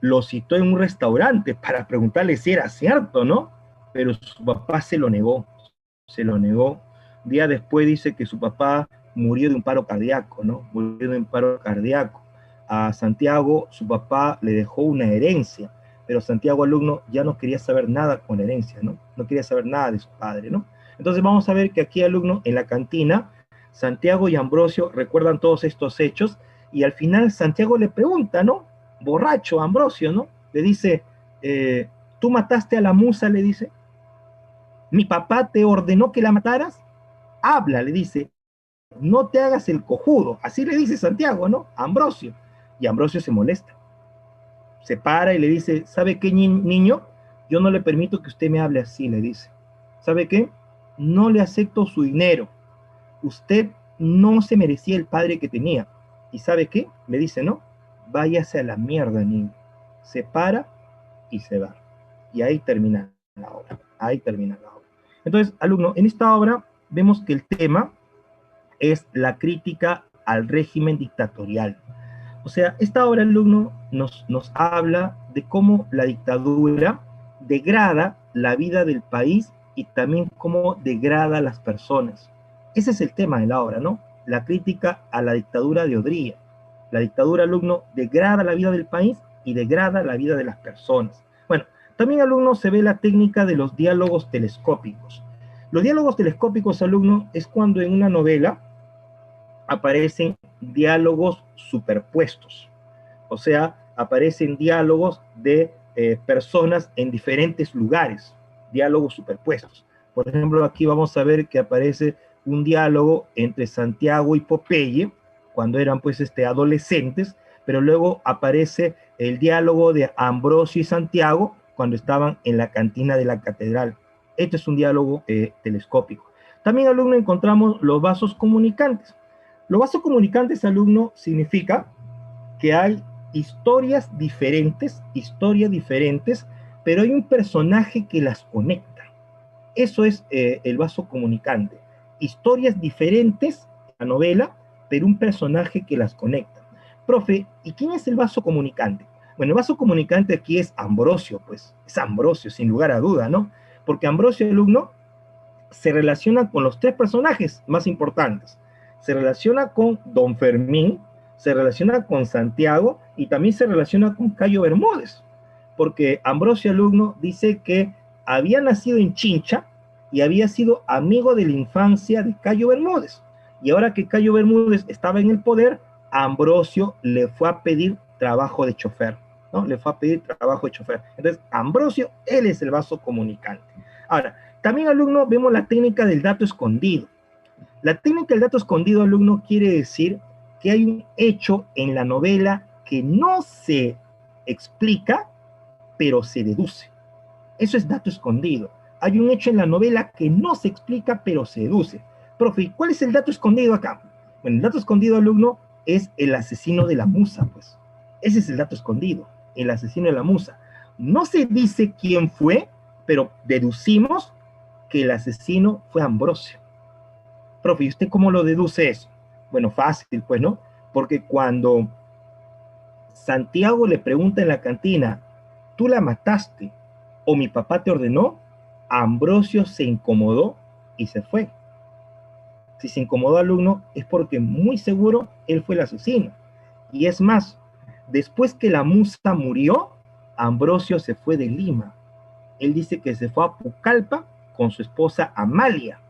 lo citó en un restaurante para preguntarle si era cierto, ¿no? Pero su papá se lo negó, se lo negó. Día después dice que su papá murió de un paro cardíaco, ¿no? Murió de un paro cardíaco. A Santiago, su papá le dejó una herencia, pero Santiago, alumno, ya no quería saber nada con la herencia, ¿no? No quería saber nada de su padre, ¿no? Entonces vamos a ver que aquí, alumno, en la cantina, Santiago y Ambrosio recuerdan todos estos hechos y al final Santiago le pregunta, ¿no? Borracho, Ambrosio, ¿no? Le dice, ¿tú mataste a la musa? Le dice. ¿Mi papá te ordenó que la mataras? Habla, le dice, no te hagas el cojudo. Así le dice Santiago, ¿no? A Ambrosio. Y Ambrosio se molesta. Se para y le dice, ¿sabe qué, niño? Yo no le permito que usted me hable así, le dice. ¿Sabe qué? No le acepto su dinero. Usted no se merecía el padre que tenía. ¿Y sabe qué? Le dice, no, váyase a la mierda, niño. Se para y se va. Y ahí termina la obra. Ahí termina la obra. Entonces, alumno, en esta obra vemos que el tema es la crítica al régimen dictatorial. O sea, esta obra, alumno, nos habla de cómo la dictadura degrada la vida del país y también cómo degrada a las personas. Ese es el tema de la obra, ¿no? La crítica a la dictadura de Odría. La dictadura, alumno, degrada la vida del país y degrada la vida de las personas. Bueno, también, alumno, se ve la técnica de los diálogos telescópicos. Los diálogos telescópicos, alumno, es cuando en una novela aparecen diálogos superpuestos. O sea, aparecen diálogos de personas en diferentes lugares, diálogos superpuestos. Por ejemplo, aquí vamos a ver que aparece un diálogo entre Santiago y Popeye, cuando eran pues adolescentes, pero luego aparece el diálogo de Ambrosio y Santiago cuando estaban en la cantina de la catedral. Este es un diálogo telescópico. También, alumno, encontramos los vasos comunicantes. Los vasos comunicantes, alumno, significa que hay historias diferentes, pero hay un personaje que las conecta. Eso es el vaso comunicante. Historias diferentes, la novela, pero un personaje que las conecta. Profe, ¿y quién es el vaso comunicante? Bueno, el vaso comunicante aquí es Ambrosio, pues, es Ambrosio, sin lugar a duda, ¿no? Porque Ambrosio, alumno, se relaciona con los tres personajes más importantes. Se relaciona con Don Fermín, se relaciona con Santiago y también se relaciona con Cayo Bermúdez, porque Ambrosio, alumno, dice que había nacido en Chincha y había sido amigo de la infancia de Cayo Bermúdez. Y ahora que Cayo Bermúdez estaba en el poder, Ambrosio le fue a pedir trabajo de chofer, ¿no? Le fue a pedir trabajo de chofer. Entonces, Ambrosio, él es el vaso comunicante. Ahora, también, alumno, vemos la técnica del dato escondido. La técnica del dato escondido, alumno, quiere decir que hay un hecho en la novela que no se explica, pero se deduce. Eso es dato escondido. Hay un hecho en la novela que no se explica, pero se deduce. Profe, ¿cuál es el dato escondido acá? Bueno, el dato escondido, alumno, es el asesino de la musa, pues. Ese es el dato escondido, el asesino de la musa. No se dice quién fue, pero deducimos que el asesino fue Ambrosio. Profe, ¿y usted cómo lo deduce eso? Bueno, fácil, pues, ¿no? Porque cuando Santiago le pregunta en la cantina, ¿tú la mataste o mi papá te ordenó? Ambrosio se incomodó y se fue. Si se incomodó, alumno, es porque muy seguro él fue el asesino. Y es más, después que la musa murió, Ambrosio se fue de Lima. Él dice que se fue a Pucallpa con su esposa Amalia.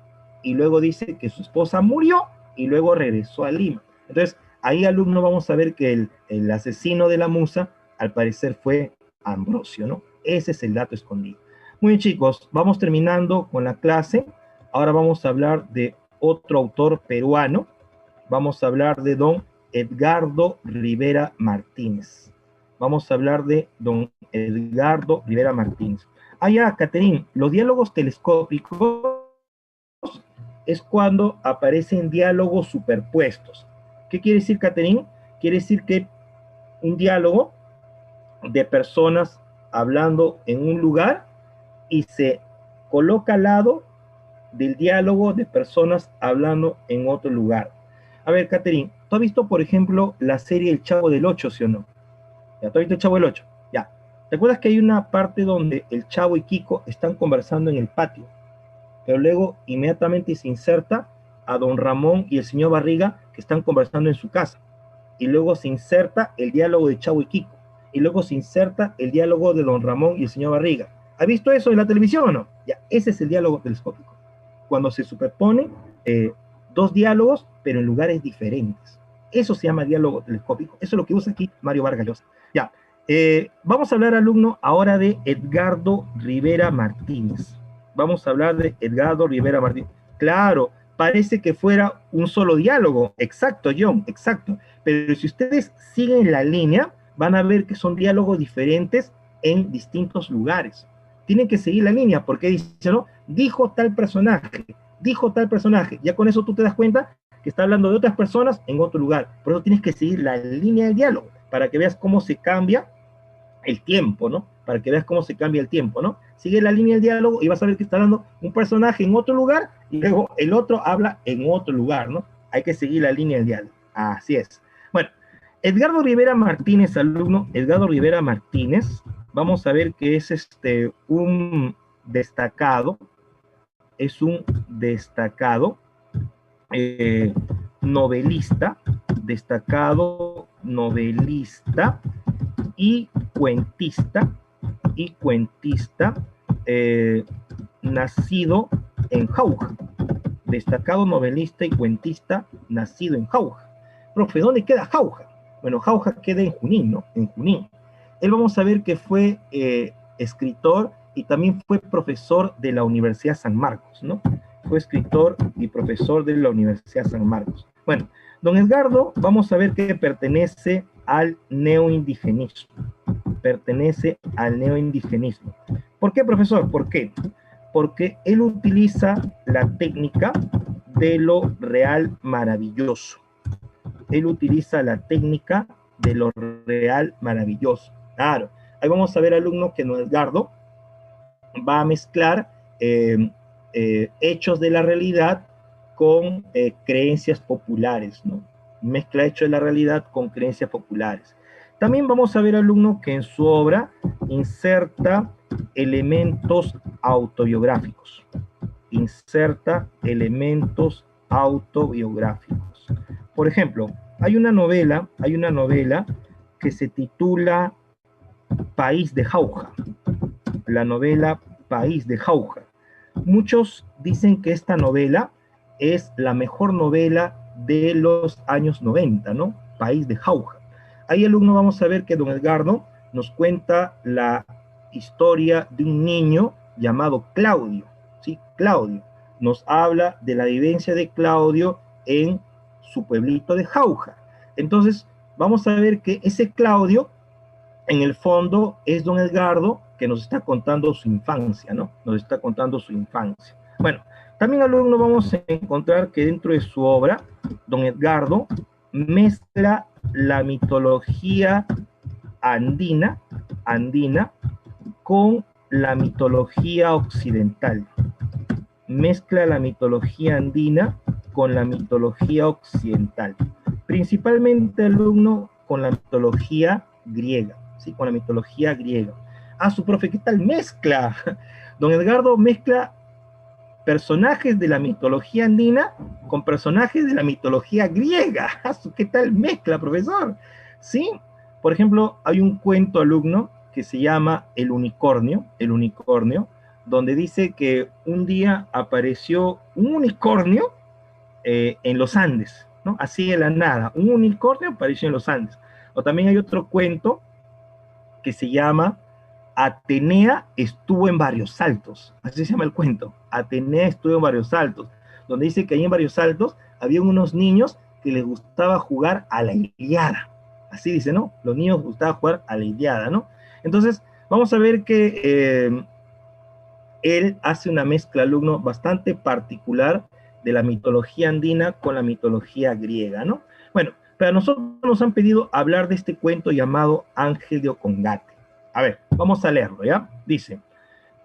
Y luego dice que su esposa murió y luego regresó a Lima. Entonces, ahí, alumno, vamos a ver que el asesino de la musa, al parecer, fue Ambrosio, ¿no? Ese es el dato escondido. Muy bien, chicos, vamos terminando con la clase. Ahora vamos a hablar de otro autor peruano. Vamos a hablar de don Edgardo Rivera Martínez. Vamos a hablar de don Edgardo Rivera Martínez. Ah, ya, Caterín, los diálogos telescópicos es cuando aparecen diálogos superpuestos. ¿Qué quiere decir, Caterín? Quiere decir que un diálogo de personas hablando en un lugar y se coloca al lado del diálogo de personas hablando en otro lugar. A ver, Caterín, ¿tú has visto, por ejemplo, la serie El Chavo del Ocho, sí o no? ¿Ya? ¿Tú has visto El Chavo del Ocho? Ya. ¿Te acuerdas que hay una parte donde el Chavo y Kiko están conversando en el patio? Pero luego inmediatamente se inserta a don Ramón y el señor Barriga que están conversando en su casa. Y luego se inserta el diálogo de Chavo y Kiko. Y luego se inserta el diálogo de don Ramón y el señor Barriga. ¿Has visto eso en la televisión o no? Ya, ese es el diálogo telescópico. Cuando se superponen dos diálogos, pero en lugares diferentes. Eso se llama diálogo telescópico. Eso es lo que usa aquí Mario Vargas Llosa. Ya, vamos a hablar, alumno, ahora de Edgardo Rivera Martínez. Vamos a hablar de Edgardo Rivera Martínez. Claro, parece que fuera un solo diálogo. Exacto, John, exacto. Pero si ustedes siguen la línea, van a ver que son diálogos diferentes en distintos lugares. Tienen que seguir la línea, porque dice, ¿no? Dijo tal personaje, dijo tal personaje. Ya con eso tú te das cuenta que está hablando de otras personas en otro lugar. Por eso tienes que seguir la línea del diálogo, para que veas cómo se cambia el tiempo, ¿no? Para que veas cómo se cambia el tiempo, ¿no? Sigue la línea del diálogo y vas a ver que está hablando un personaje en otro lugar y luego el otro habla en otro lugar, ¿no? Hay que seguir la línea del diálogo. Así es. Bueno, Edgardo Rivera Martínez, alumno, Edgardo Rivera Martínez, vamos a ver que es un destacado novelista, destacado novelista y cuentista, nacido en Jauja, destacado novelista y cuentista nacido en Jauja. Profe, ¿dónde queda Jauja? Bueno, Jauja queda en Junín, ¿no? En Junín. Él vamos a ver que fue escritor y también fue profesor de la Universidad San Marcos, ¿no? Fue escritor y profesor de la Universidad San Marcos. Bueno, don Edgardo, vamos a ver que pertenece al neoindigenismo. Pertenece al neoindigenismo. ¿Por qué, profesor? ¿Por qué? Porque él utiliza la técnica de lo real maravilloso. Él utiliza la técnica de lo real maravilloso. Claro, ahí vamos a ver, alumnos, que don Edgardo va a mezclar hechos de la realidad con creencias populares, ¿no? Mezcla hechos de la realidad con creencias populares. También vamos a ver, alumnos, que en su obra inserta elementos autobiográficos. Inserta elementos autobiográficos. Por ejemplo, hay una novela que se titula País de Jauja. La novela País de Jauja. Muchos dicen que esta novela es la mejor novela de los años 90, ¿no? País de Jauja. Ahí, alumno, vamos a ver que don Edgardo nos cuenta la historia de un niño llamado Claudio, ¿sí? Claudio. Nos habla de la vivencia de Claudio en su pueblito de Jauja. Entonces, vamos a ver que ese Claudio, en el fondo, es don Edgardo que nos está contando su infancia, ¿no? Nos está contando su infancia. Bueno, también, alumno, vamos a encontrar que dentro de su obra, don Edgardo mezcla la mitología andina con la mitología occidental. Mezcla la mitología andina con la mitología occidental. Principalmente, alumno, con la mitología griega, ¿sí? Con la mitología griega. Ah, su profe, ¿qué tal mezcla? Don Edgardo mezcla personajes de la mitología andina con personajes de la mitología griega. ¿Qué tal mezcla, profesor? ¿Sí? Por ejemplo, hay un cuento, alumno, que se llama El unicornio, donde dice que un día apareció un unicornio en los Andes, ¿no? Así de la nada, un unicornio apareció en los Andes. O también hay otro cuento que se llama Atenea estuvo en varios saltos, así se llama el cuento. Atenea estuvo en varios saltos, donde dice que ahí en varios saltos había unos niños que les gustaba jugar a la Ilíada. Así dice, ¿no? Los niños les gustaba jugar a la Ilíada, ¿no? Entonces, vamos a ver que él hace una mezcla, alumno, bastante particular de la mitología andina con la mitología griega, ¿no? Bueno, pero a nosotros nos han pedido hablar de este cuento llamado Ángel de Ocongate. A ver, vamos a leerlo, ¿ya? Dice: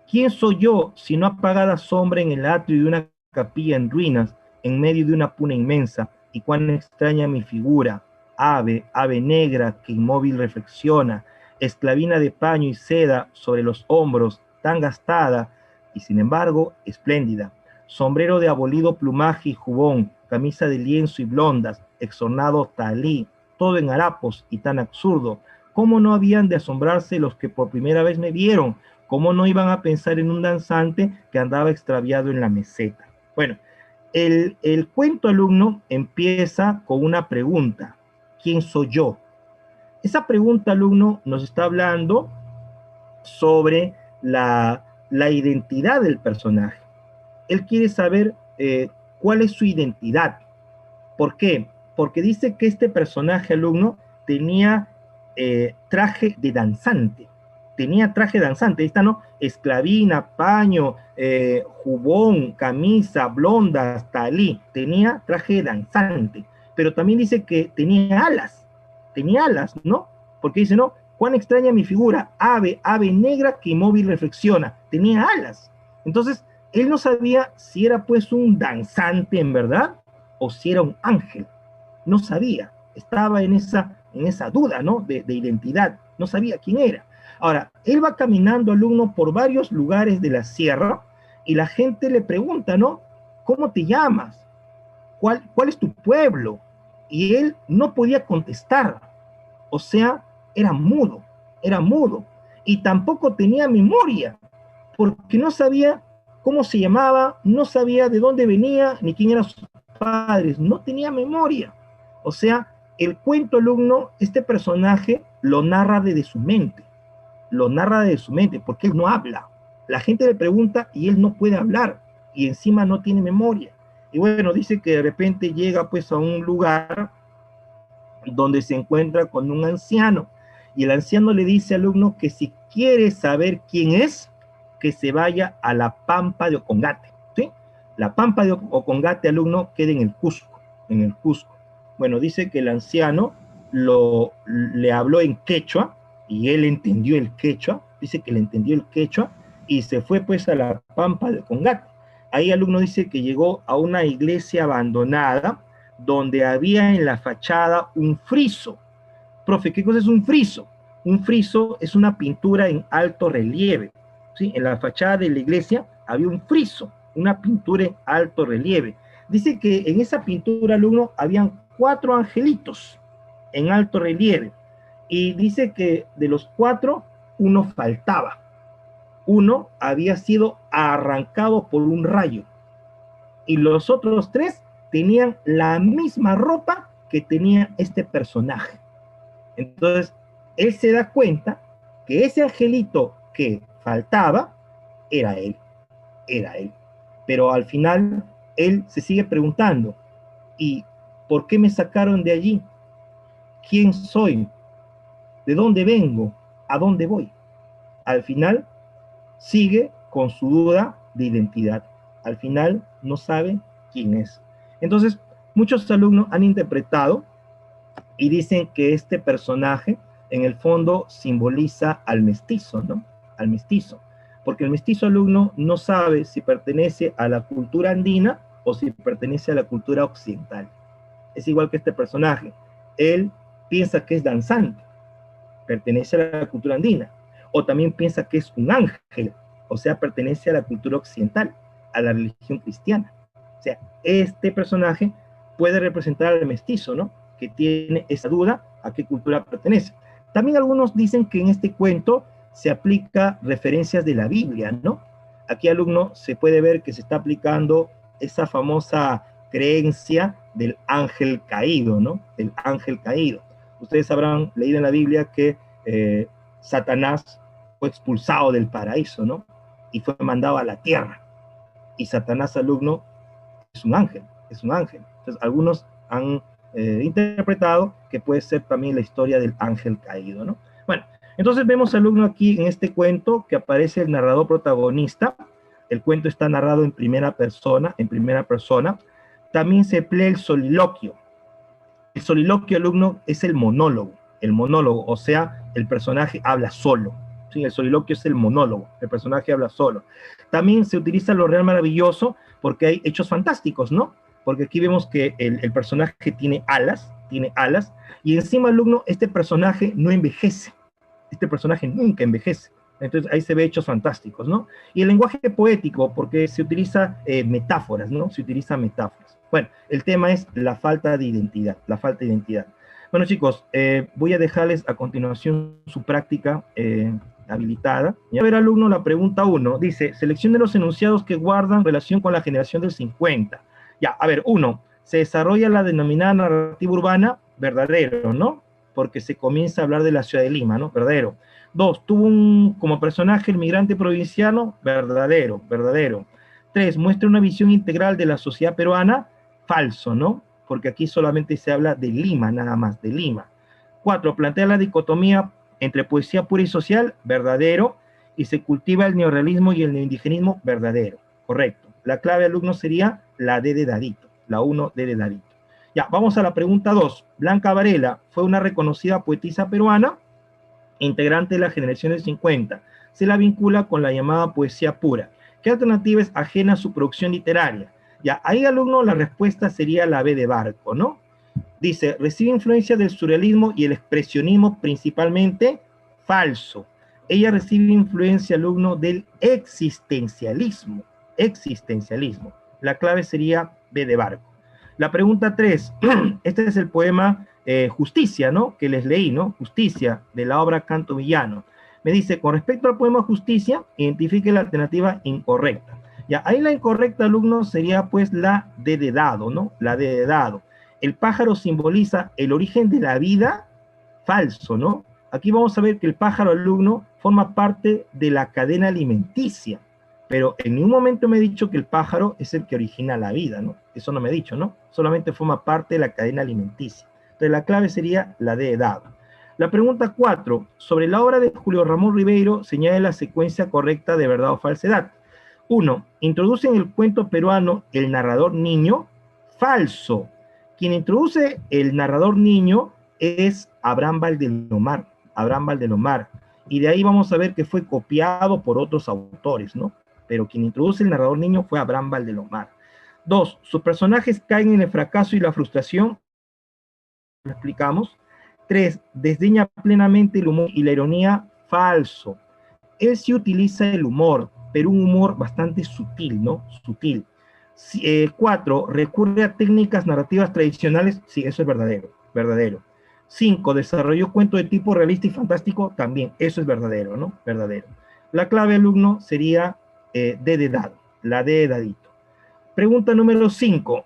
¿quién soy yo, si no apagada sombra en el atrio de una capilla en ruinas, en medio de una puna inmensa? Y cuán extraña mi figura, ave, ave negra que inmóvil reflexiona, esclavina de paño y seda sobre los hombros, tan gastada, y sin embargo espléndida. Sombrero de abolido plumaje y jubón, camisa de lienzo y blondas, exornado talí, todo en harapos y tan absurdo. ¿Cómo no habían de asombrarse los que por primera vez me vieron? ¿Cómo no iban a pensar en un danzante que andaba extraviado en la meseta? Bueno, el cuento, alumno, empieza con una pregunta: ¿quién soy yo? Esa pregunta, alumno, nos está hablando sobre la identidad del personaje. Él quiere saber cuál es su identidad. ¿Por qué? Porque dice que este personaje, alumno, tenía traje de danzante. Tenía traje danzante. Ahí está, ¿no? Esclavina, paño, jubón, camisa, blondas, talí. Tenía traje de danzante. Pero también dice que tenía alas. Tenía alas, ¿no? Porque dice, ¿no? Cuán extraña mi figura. Ave, ave negra que inmóvil reflexiona. Tenía alas. Entonces, él no sabía si era pues un danzante en verdad o si era un ángel. No sabía, estaba en esa duda, ¿no? De identidad, no sabía quién era. Ahora, él va caminando, alumno, por varios lugares de la sierra y la gente le pregunta, ¿no? ¿Cómo te llamas? ¿Cuál es tu pueblo? Y él no podía contestar, o sea, era mudo, era mudo. Y tampoco tenía memoria, porque no sabía cómo se llamaba, no sabía de dónde venía, ni quién eran sus padres, no tenía memoria. O sea, el cuento, alumno, este personaje lo narra desde su mente, lo narra desde su mente, porque él no habla. La gente le pregunta y él no puede hablar, y encima no tiene memoria. Y bueno, dice que de repente llega pues a un lugar donde se encuentra con un anciano, y el anciano le dice al alumno que si quiere saber quién es, que se vaya a la Pampa de Ocongate, ¿sí? La Pampa de Ocongate, alumno, queda en el Cusco, en el Cusco. Bueno, dice que el anciano le habló en quechua, y él entendió el quechua, dice que le entendió el quechua, y se fue pues a la Pampa de Ocongate. Ahí el alumno dice que llegó a una iglesia abandonada, donde había en la fachada un friso. Profe, ¿qué cosa es un friso? Un friso es una pintura en alto relieve. ¿Sí? En la fachada de la iglesia había un friso, una pintura en alto relieve. Dice que en esa pintura, alumno, habían 4 angelitos en alto relieve. Y dice que de los 4, uno faltaba. Uno había sido arrancado por un rayo. Y los otros 3 tenían la misma ropa que tenía este personaje. Entonces, él se da cuenta que ese angelito que faltaba era él, era él. Pero al final, él se sigue preguntando, ¿y por qué me sacaron de allí? ¿Quién soy? ¿De dónde vengo? ¿A dónde voy? Al final, sigue con su duda de identidad. Al final, no sabe quién es. Entonces, muchos alumnos han interpretado y dicen que este personaje en el fondo simboliza al mestizo, ¿no? Al mestizo. Porque el mestizo, alumno, no sabe si pertenece a la cultura andina o si pertenece a la cultura occidental. Es igual que este personaje. Él piensa que es danzante, pertenece a la cultura andina. O también piensa que es un ángel, o sea, pertenece a la cultura occidental, a la religión cristiana. O sea, este personaje puede representar al mestizo, ¿no? Que tiene esa duda a qué cultura pertenece. También algunos dicen que en este cuento se aplica referencias de la Biblia, ¿no? Aquí, alumno, se puede ver que se está aplicando esa famosa creencia del ángel caído, ¿no? Del ángel caído. Ustedes habrán leído en la Biblia que Satanás fue expulsado del paraíso, ¿no? Y fue mandado a la tierra. Y Satanás, alumno, es un ángel, es un ángel. Entonces, algunos han interpretado, que puede ser también la historia del ángel caído, ¿no? Bueno, entonces vemos, alumno, aquí en este cuento que aparece el narrador protagonista. El cuento está narrado en primera persona, También se emplea el soliloquio. El soliloquio, alumno, es el monólogo, o sea, el personaje habla solo. ¿Sí? El soliloquio es el monólogo, el personaje habla solo. También se utiliza lo real maravilloso porque hay hechos fantásticos, ¿no? Porque aquí vemos que el personaje tiene alas, y encima, alumno, este personaje no envejece. Este personaje nunca envejece. Entonces ahí se ve hechos fantásticos, ¿no? Y el lenguaje poético, porque se utiliza metáforas, ¿no? Se utiliza metáforas. Bueno, el tema es la falta de identidad, Bueno, chicos, voy a dejarles a continuación su práctica habilitada. Y a ver, alumno, la pregunta 1. Dice, seleccione los enunciados que guardan relación con la generación del 50. Ya, a ver, 1. Se desarrolla la denominada narrativa urbana, verdadero, ¿no? Porque se comienza a hablar de la ciudad de Lima, ¿no? Verdadero. 2. Tuvo como personaje el migrante provinciano, verdadero. 3. Muestra una visión integral de la sociedad peruana, falso, ¿no? Porque aquí solamente se habla de Lima, nada más, de Lima. 4. Plantea la dicotomía entre poesía pura y social, verdadero, y se cultiva el neorrealismo y el neoindigenismo, verdadero, correcto. La clave, alumno, sería la D de Dadito, la 1 D de Dadito. Ya, vamos a la pregunta 2. Blanca Varela fue una reconocida poetisa peruana, integrante de la generación del 50. Se la vincula con la llamada poesía pura. ¿Qué alternativa es ajena a su producción literaria? Ya, ahí, alumno, la respuesta sería la B de Barco, ¿no? Dice, recibe influencia del surrealismo y el expresionismo principalmente, falso. Ella recibe influencia, alumno, del existencialismo. La clave sería B de Barco. La pregunta 3, este es el poema Justicia, ¿no? Que les leí, ¿no? Justicia, de la obra Canto Villano. Me dice, con respecto al poema Justicia, identifique la alternativa incorrecta. Ya, ahí la incorrecta, alumno, sería pues la D de dado, ¿no? La D de dado. El pájaro simboliza el origen de la vida, falso, ¿no? Aquí vamos a ver que el pájaro, alumno, forma parte de la cadena alimenticia, pero en ningún momento me he dicho que el pájaro es el que origina la vida, ¿no? Eso no me he dicho, ¿no? Solamente forma parte de la cadena alimenticia. Entonces la clave sería la D de dado. La pregunta 4, sobre la obra de Julio Ramón Ribeiro, señala la secuencia correcta de verdad o falsedad. 1. Introduce en el cuento peruano el narrador niño, falso. Quien introduce el narrador niño es Abraham Valdelomar, y de ahí vamos a ver que fue copiado por otros autores, ¿no? Pero quien introduce el narrador niño fue Abraham Valdelomar. 2. Sus personajes caen en el fracaso y la frustración, lo explicamos. 3. Desdeña plenamente el humor y la ironía, falso. Él sí utiliza el humor, pero un humor bastante sutil, ¿no? 4. Recurre a técnicas narrativas tradicionales, sí, eso es verdadero. 5. Desarrolló cuento de tipo realista y fantástico, también, eso es verdadero, ¿no? Verdadero. La clave, alumno, sería D de dado, la D de dadito. Pregunta número 5.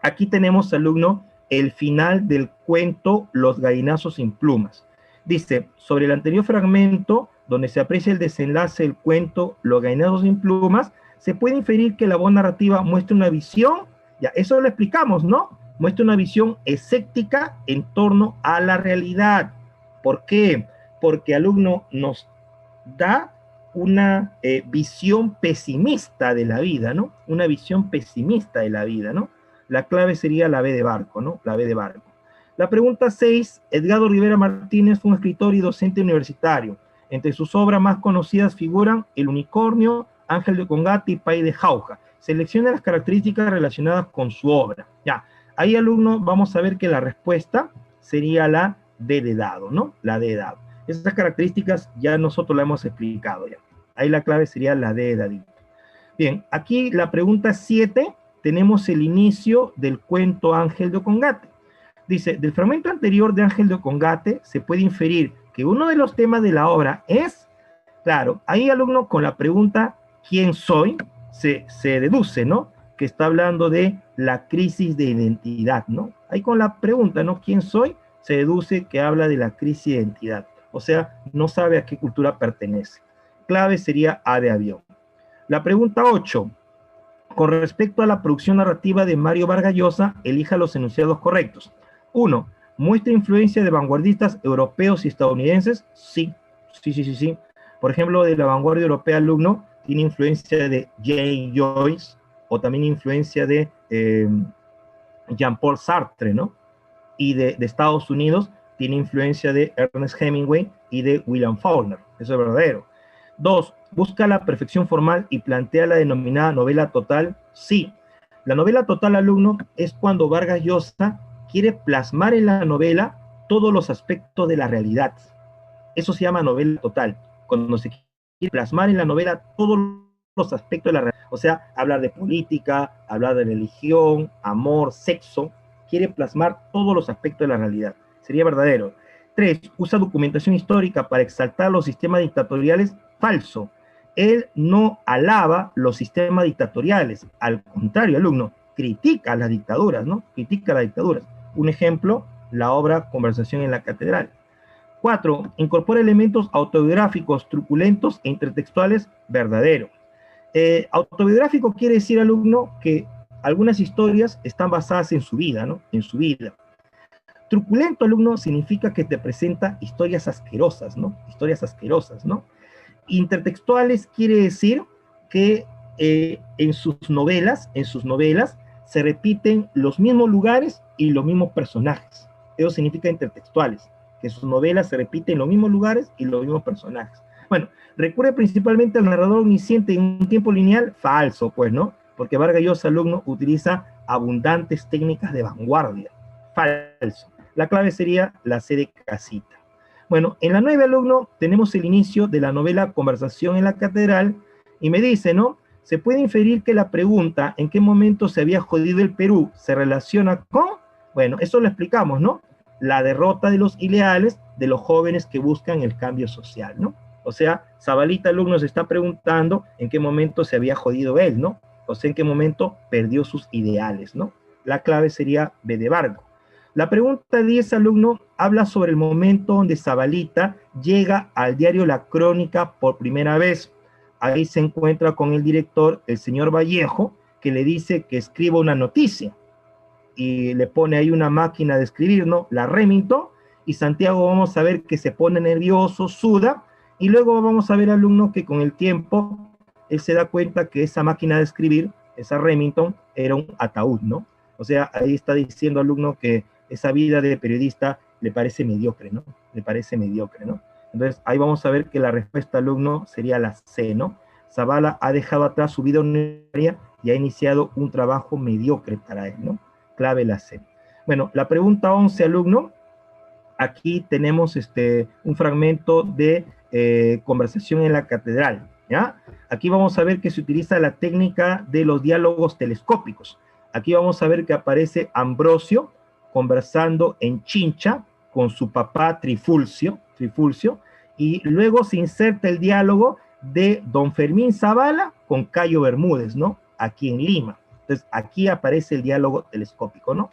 Aquí tenemos, alumno, el final del cuento Los gallinazos sin plumas. Dice, sobre el anterior fragmento, donde se aprecia el desenlace del cuento Los gallinazos sin plumas, se puede inferir que la voz narrativa muestra una visión, ya eso lo explicamos, ¿no? Muestra una visión escéptica en torno a la realidad. ¿Por qué? Porque, alumno, nos da una visión pesimista de la vida, ¿no? Una visión pesimista de la vida, ¿no? La clave sería la B de Barco, ¿no? La B de Barco. La pregunta 6, Edgardo Rivera Martínez fue un escritor y docente universitario. Entre sus obras más conocidas figuran El Unicornio, Ángel de Congate y Pay de Jauja. Selecciona las características relacionadas con su obra. Ya, ahí, alumno, vamos a ver que la respuesta sería la D de dado, ¿no? La D de dado. Esas características ya nosotros la hemos explicado ya. Ahí la clave sería la D de dadito. Bien, aquí la pregunta 7, tenemos el inicio del cuento Ángel de Congate. Dice, del fragmento anterior de Ángel de Congate se puede inferir que uno de los temas de la obra es, claro, ahí, alumno, con la pregunta ¿quién soy? Se deduce, ¿no? Que está hablando de la crisis de identidad, ¿no? Ahí con la pregunta, ¿no? ¿Quién soy? Se deduce que habla de la crisis de identidad. O sea, no sabe a qué cultura pertenece. Clave sería A de avión. La pregunta 8. Con respecto a la producción narrativa de Mario Vargas Llosa, elija los enunciados correctos. 1. ¿Muestra influencia de vanguardistas europeos y estadounidenses? Sí, sí, sí, sí, sí. Por ejemplo, de la vanguardia europea alumno, tiene influencia de Jane Joyce, o también influencia de Jean-Paul Sartre, ¿no? Y de Estados Unidos, tiene influencia de Ernest Hemingway y de William Faulkner. Eso es verdadero. 2. ¿Busca la perfección formal y plantea la denominada novela total? Sí. La novela total, alumno, es cuando Vargas Llosa quiere plasmar en la novela todos los aspectos de la realidad. Eso se llama novela total. Cuando se quiere plasmar en la novela todos los aspectos de la realidad. O sea, hablar de política, hablar de religión, amor, sexo. Quiere plasmar todos los aspectos de la realidad. Sería verdadero. 3. Usa documentación histórica para exaltar los sistemas dictatoriales. Falso. Él no alaba los sistemas dictatoriales. Al contrario, alumno, critica las dictaduras, ¿no? Critica las dictaduras. Un ejemplo, la obra Conversación en la Catedral. 4. Incorpora elementos autobiográficos, truculentos e intertextuales. Verdadero. Autobiográfico quiere decir, alumno, que algunas historias están basadas en su vida, ¿no? En su vida. Truculento, alumno, significa que te presenta historias asquerosas, ¿no? Historias asquerosas, ¿no? Intertextuales quiere decir que en sus novelas se repiten los mismos lugares y los mismos personajes. Eso significa intertextuales, que sus novelas se repiten los mismos lugares y los mismos personajes. Bueno, recurre principalmente al narrador omnisciente en un tiempo lineal. Falso, pues, ¿no? Porque Vargas Llosa, alumno, utiliza abundantes técnicas de vanguardia. Falso. La clave sería la C de casita. Bueno, en la 9, alumno, tenemos el inicio de la novela Conversación en la Catedral, y me dice, ¿no? Se puede inferir que la pregunta ¿en qué momento se había jodido el Perú? Se relaciona con, bueno, eso lo explicamos, ¿no? La derrota de los ideales de los jóvenes que buscan el cambio social, ¿no? O sea, Zabalita, alumno, se está preguntando en qué momento se había jodido él, ¿no? O sea, en qué momento perdió sus ideales, ¿no? La clave sería B de Vargo. La pregunta 10, alumno, habla sobre el momento donde Zabalita llega al diario La Crónica por primera vez. Ahí se encuentra con el director, el señor Vallejo, que le dice que escriba una noticia. Y le pone ahí una máquina de escribir, ¿no? La Remington, y Santiago vamos a ver que se pone nervioso, suda, y luego vamos a ver, alumno, que con el tiempo él se da cuenta que esa máquina de escribir, esa Remington, era un ataúd, ¿no? O sea, ahí está diciendo, alumno, que esa vida de periodista le parece mediocre, ¿no? Le parece mediocre, ¿no? Entonces, ahí vamos a ver que la respuesta, alumno, sería la C, ¿no? Zavala ha dejado atrás su vida universitaria y ha iniciado un trabajo mediocre para él, ¿no? Clave la C. Bueno, la pregunta 11, alumno, aquí tenemos un fragmento de Conversación en la Catedral, ¿ya? Aquí vamos a ver que se utiliza la técnica de los diálogos telescópicos. Aquí vamos a ver que aparece Ambrosio conversando en Chincha con su papá Trifulcio, y luego se inserta el diálogo de don Fermín Zavala con Cayo Bermúdez, ¿no? Aquí en Lima. Entonces, aquí aparece el diálogo telescópico, ¿no?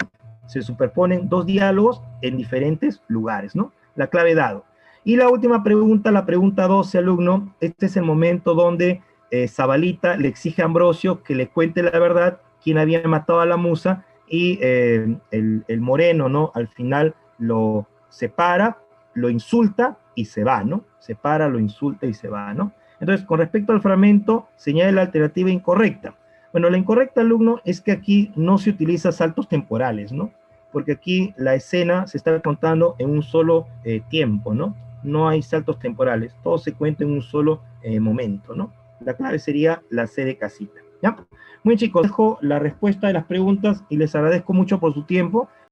Se superponen dos diálogos en diferentes lugares, ¿no? La clave dado. Y la última pregunta, la pregunta 12, alumno, este es el momento donde Zabalita le exige a Ambrosio que le cuente la verdad, quién había matado a la musa, y el moreno, ¿no? Al final lo separa, lo insulta y se va, ¿no? Separa, lo insulta y se va, ¿no? Entonces, con respecto al fragmento, señala la alternativa incorrecta. Bueno, la incorrecta, alumno, es que aquí no se utiliza saltos temporales, ¿no? Porque aquí la escena se está contando en un solo tiempo, ¿no? No hay saltos temporales, todo se cuenta en un solo momento, ¿no? La clave sería la C de casita, ¿ya? Muy bien, chicos, dejo la respuesta de las preguntas y les agradezco mucho por su tiempo.